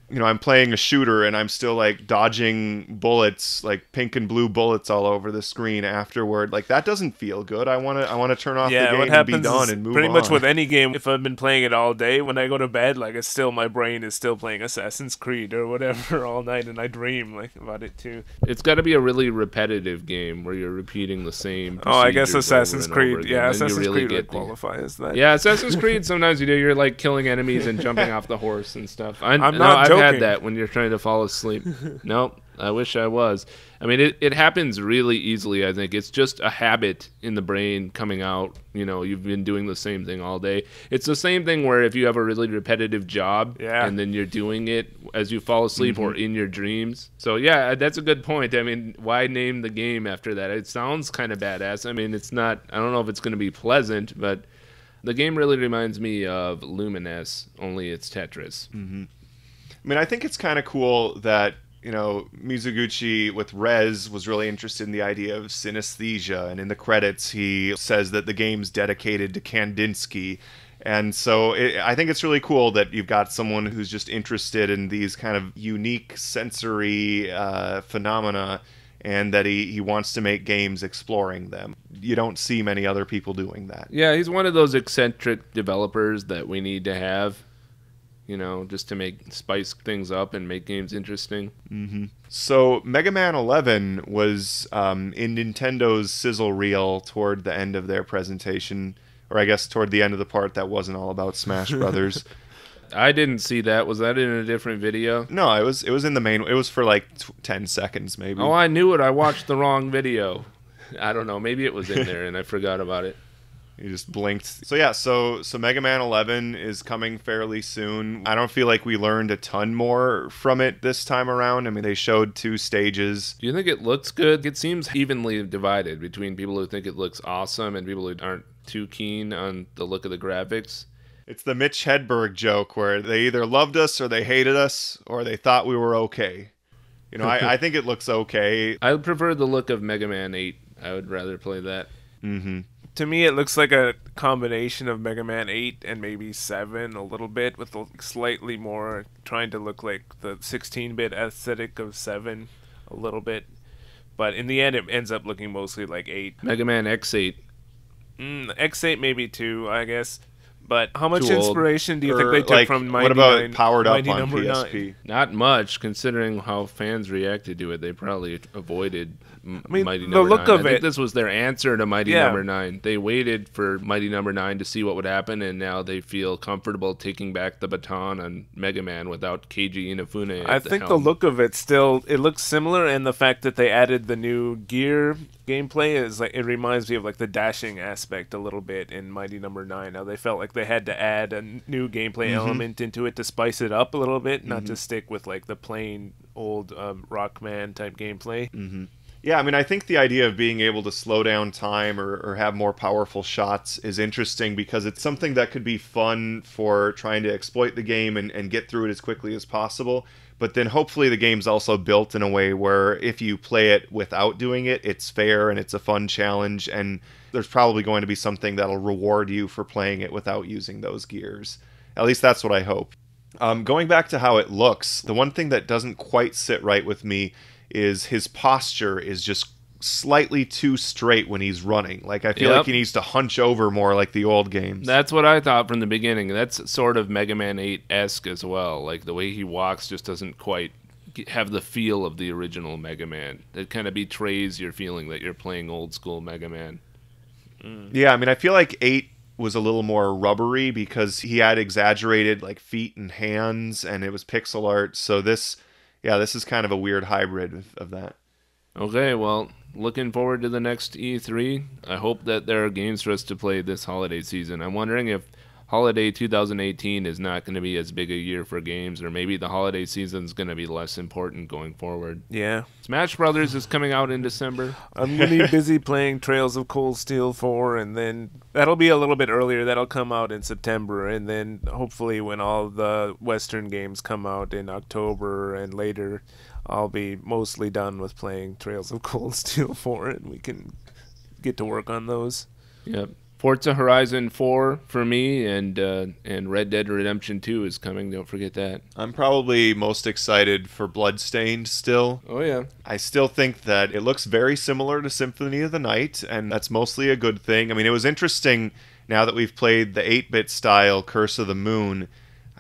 I'm playing a shooter and I'm still like dodging bullets, like pink and blue bullets all over the screen afterward. Like, that doesn't feel good. I want to turn off the game and be done and move on. Pretty much with any game, if I've been playing it all day, when I go to bed, like my brain is still playing Assassin's Creed or whatever all night, and I dream like about it too. It's got to be a really repetitive game where you're repeating the same. Oh, I guess procedures over Assassin's and Creed. over again. Yeah, Then Assassin's you really Creed would get the- qualify as that. Yeah, Assassin's Creed, sometimes you do. You're like killing enemies and jumping off the horse and stuff. I'm not I've joking. had that when you're trying to fall asleep. Nope, I wish I was. I mean, it happens really easily, I think. It's just a habit in the brain coming out. You've been doing the same thing all day. It's the same thing where if you have a really repetitive job and then you're doing it as you fall asleep or in your dreams. So, yeah, that's a good point. I mean, why name the game after that? It sounds kind of badass. I mean, it's not, I don't know if it's going to be pleasant, but The game really reminds me of Lumines, only it's Tetris. I mean, I think it's kind of cool that, you know, Mizuguchi with Rez was really interested in the idea of synesthesia, and in the credits he says that the game's dedicated to Kandinsky. And so I think it's really cool that you've got someone who's just interested in these kind of unique sensory phenomena, and that he wants to make games exploring them. You don't see many other people doing that. Yeah, he's one of those eccentric developers that we need to have, you know, just to spice things up and make games interesting. So Mega Man 11 was in Nintendo's sizzle reel toward the end of their presentation, or I guess toward the end of the part that wasn't all about Smash Brothers. I didn't see that. Was that in a different video? No, it was in the main. It was for like 10 seconds maybe. Oh, I knew it. I watched the wrong video. I don't know. Maybe it was in there and I forgot about it. You just blinked. So yeah, so Mega Man 11 is coming fairly soon. I don't feel like we learned a ton more from it this time around. I mean, they showed 2 stages. Do you think it looks good? It seems evenly divided between people who think it looks awesome and people who aren't too keen on the look of the graphics. It's the Mitch Hedberg joke where they either loved us or they hated us or they thought we were okay. You know, I think it looks okay. I prefer the look of Mega Man 8. I would rather play that. To me, it looks like a combination of Mega Man 8 and maybe 7 a little bit, with slightly more trying to look like the 16-bit aesthetic of 7 a little bit. But in the end, it ends up looking mostly like 8. Mega Man X8. X8 maybe 2, I guess. But how much Too old. inspiration do you think Or, they took like, from what Mighty about Nine- Powered Up Mighty on Number PSP? 9? Not much, considering how fans reacted to it. They probably avoided mean, Mighty the Number look 9. of I think it- this was their answer to Mighty Yeah. Number 9. They waited for Mighty Number 9 to see what would happen, and now they feel comfortable taking back the baton on Mega Man without Keiji Inafune at I the think the helm. look of it still, it looks similar, and the fact that they added the new gear gameplay is like, it reminds me of like the dashing aspect a little bit in Mighty Number 9. Now they felt like they had to add a new gameplay element into it to spice it up a little bit, not just stick with like the plain old Rockman type gameplay. Yeah, I mean, I think the idea of being able to slow down time or have more powerful shots is interesting because it's something that could be fun for trying to exploit the game and get through it as quickly as possible. But then hopefully the game's also built in a way where if you play it without doing it, it's fair and it's a fun challenge, and there's probably going to be something that'll reward you for playing it without using those gears. At least that's what I hope. Going back to how it looks, the one thing that doesn't quite sit right with me is his posture is just slightly too straight when he's running. Like, I feel Yep. like he needs to hunch over more like the old games. That's what I thought from the beginning. That's sort of Mega Man 8-esque as well. Like, the way he walks just doesn't quite have the feel of the original Mega Man. It kind of betrays your feeling that you're playing old school Mega Man. Yeah, I mean, I feel like 8 was a little more rubbery because he had exaggerated like feet and hands, and it was pixel art. So this is kind of a weird hybrid of that. Okay, well, looking forward to the next E3. I hope that there are games for us to play this holiday season. I'm wondering if holiday 2018 is not going to be as big a year for games, or maybe the holiday season is going to be less important going forward. Yeah. Smash Brothers is coming out in December. I'm going to be busy playing Trails of Cold Steel 4, and then that'll be a little bit earlier. That'll come out in September, and then hopefully when all the Western games come out in October and later, I'll be mostly done with playing Trails of Cold Steel 4, and we can get to work on those. Yep. Forza Horizon 4 for me, and Red Dead Redemption 2 is coming. Don't forget that. I'm probably most excited for Bloodstained still. Oh, yeah. I still think that it looks very similar to Symphony of the Night, and that's mostly a good thing. I mean, it was interesting, now that we've played the 8-bit style Curse of the Moon,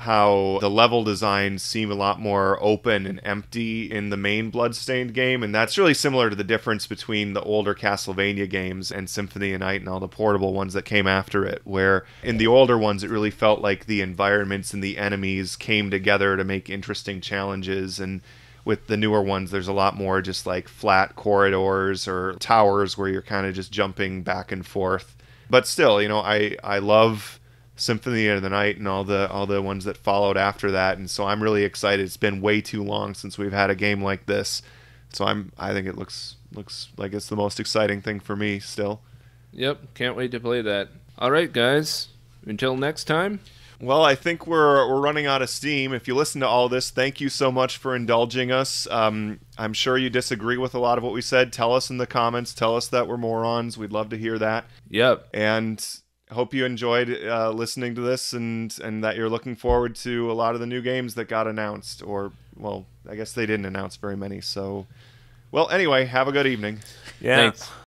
how the level designs seem a lot more open and empty in the main Bloodstained game, and that's really similar to the difference between the older Castlevania games and Symphony of the Night and all the portable ones that came after it, where in the older ones it really felt like the environments and the enemies came together to make interesting challenges, and with the newer ones there's a lot more just like flat corridors or towers where you're kind of just jumping back and forth. But still, you know, I love Symphony of the Night and all the ones that followed after that, and so I'm really excited. It's been way too long since we've had a game like this, so I think it looks like it's the most exciting thing for me still. Yep, can't wait to play that. All right, guys. Until next time. Well, I think we're running out of steam. If you listen to all this, thank you so much for indulging us. I'm sure you disagree with a lot of what we said. Tell us in the comments. Tell us that we're morons. We'd love to hear that. Yep. And hope you enjoyed listening to this and that you're looking forward to a lot of the new games that got announced. Or, well, I guess they didn't announce very many. So, well, anyway, have a good evening. Yeah. Thanks.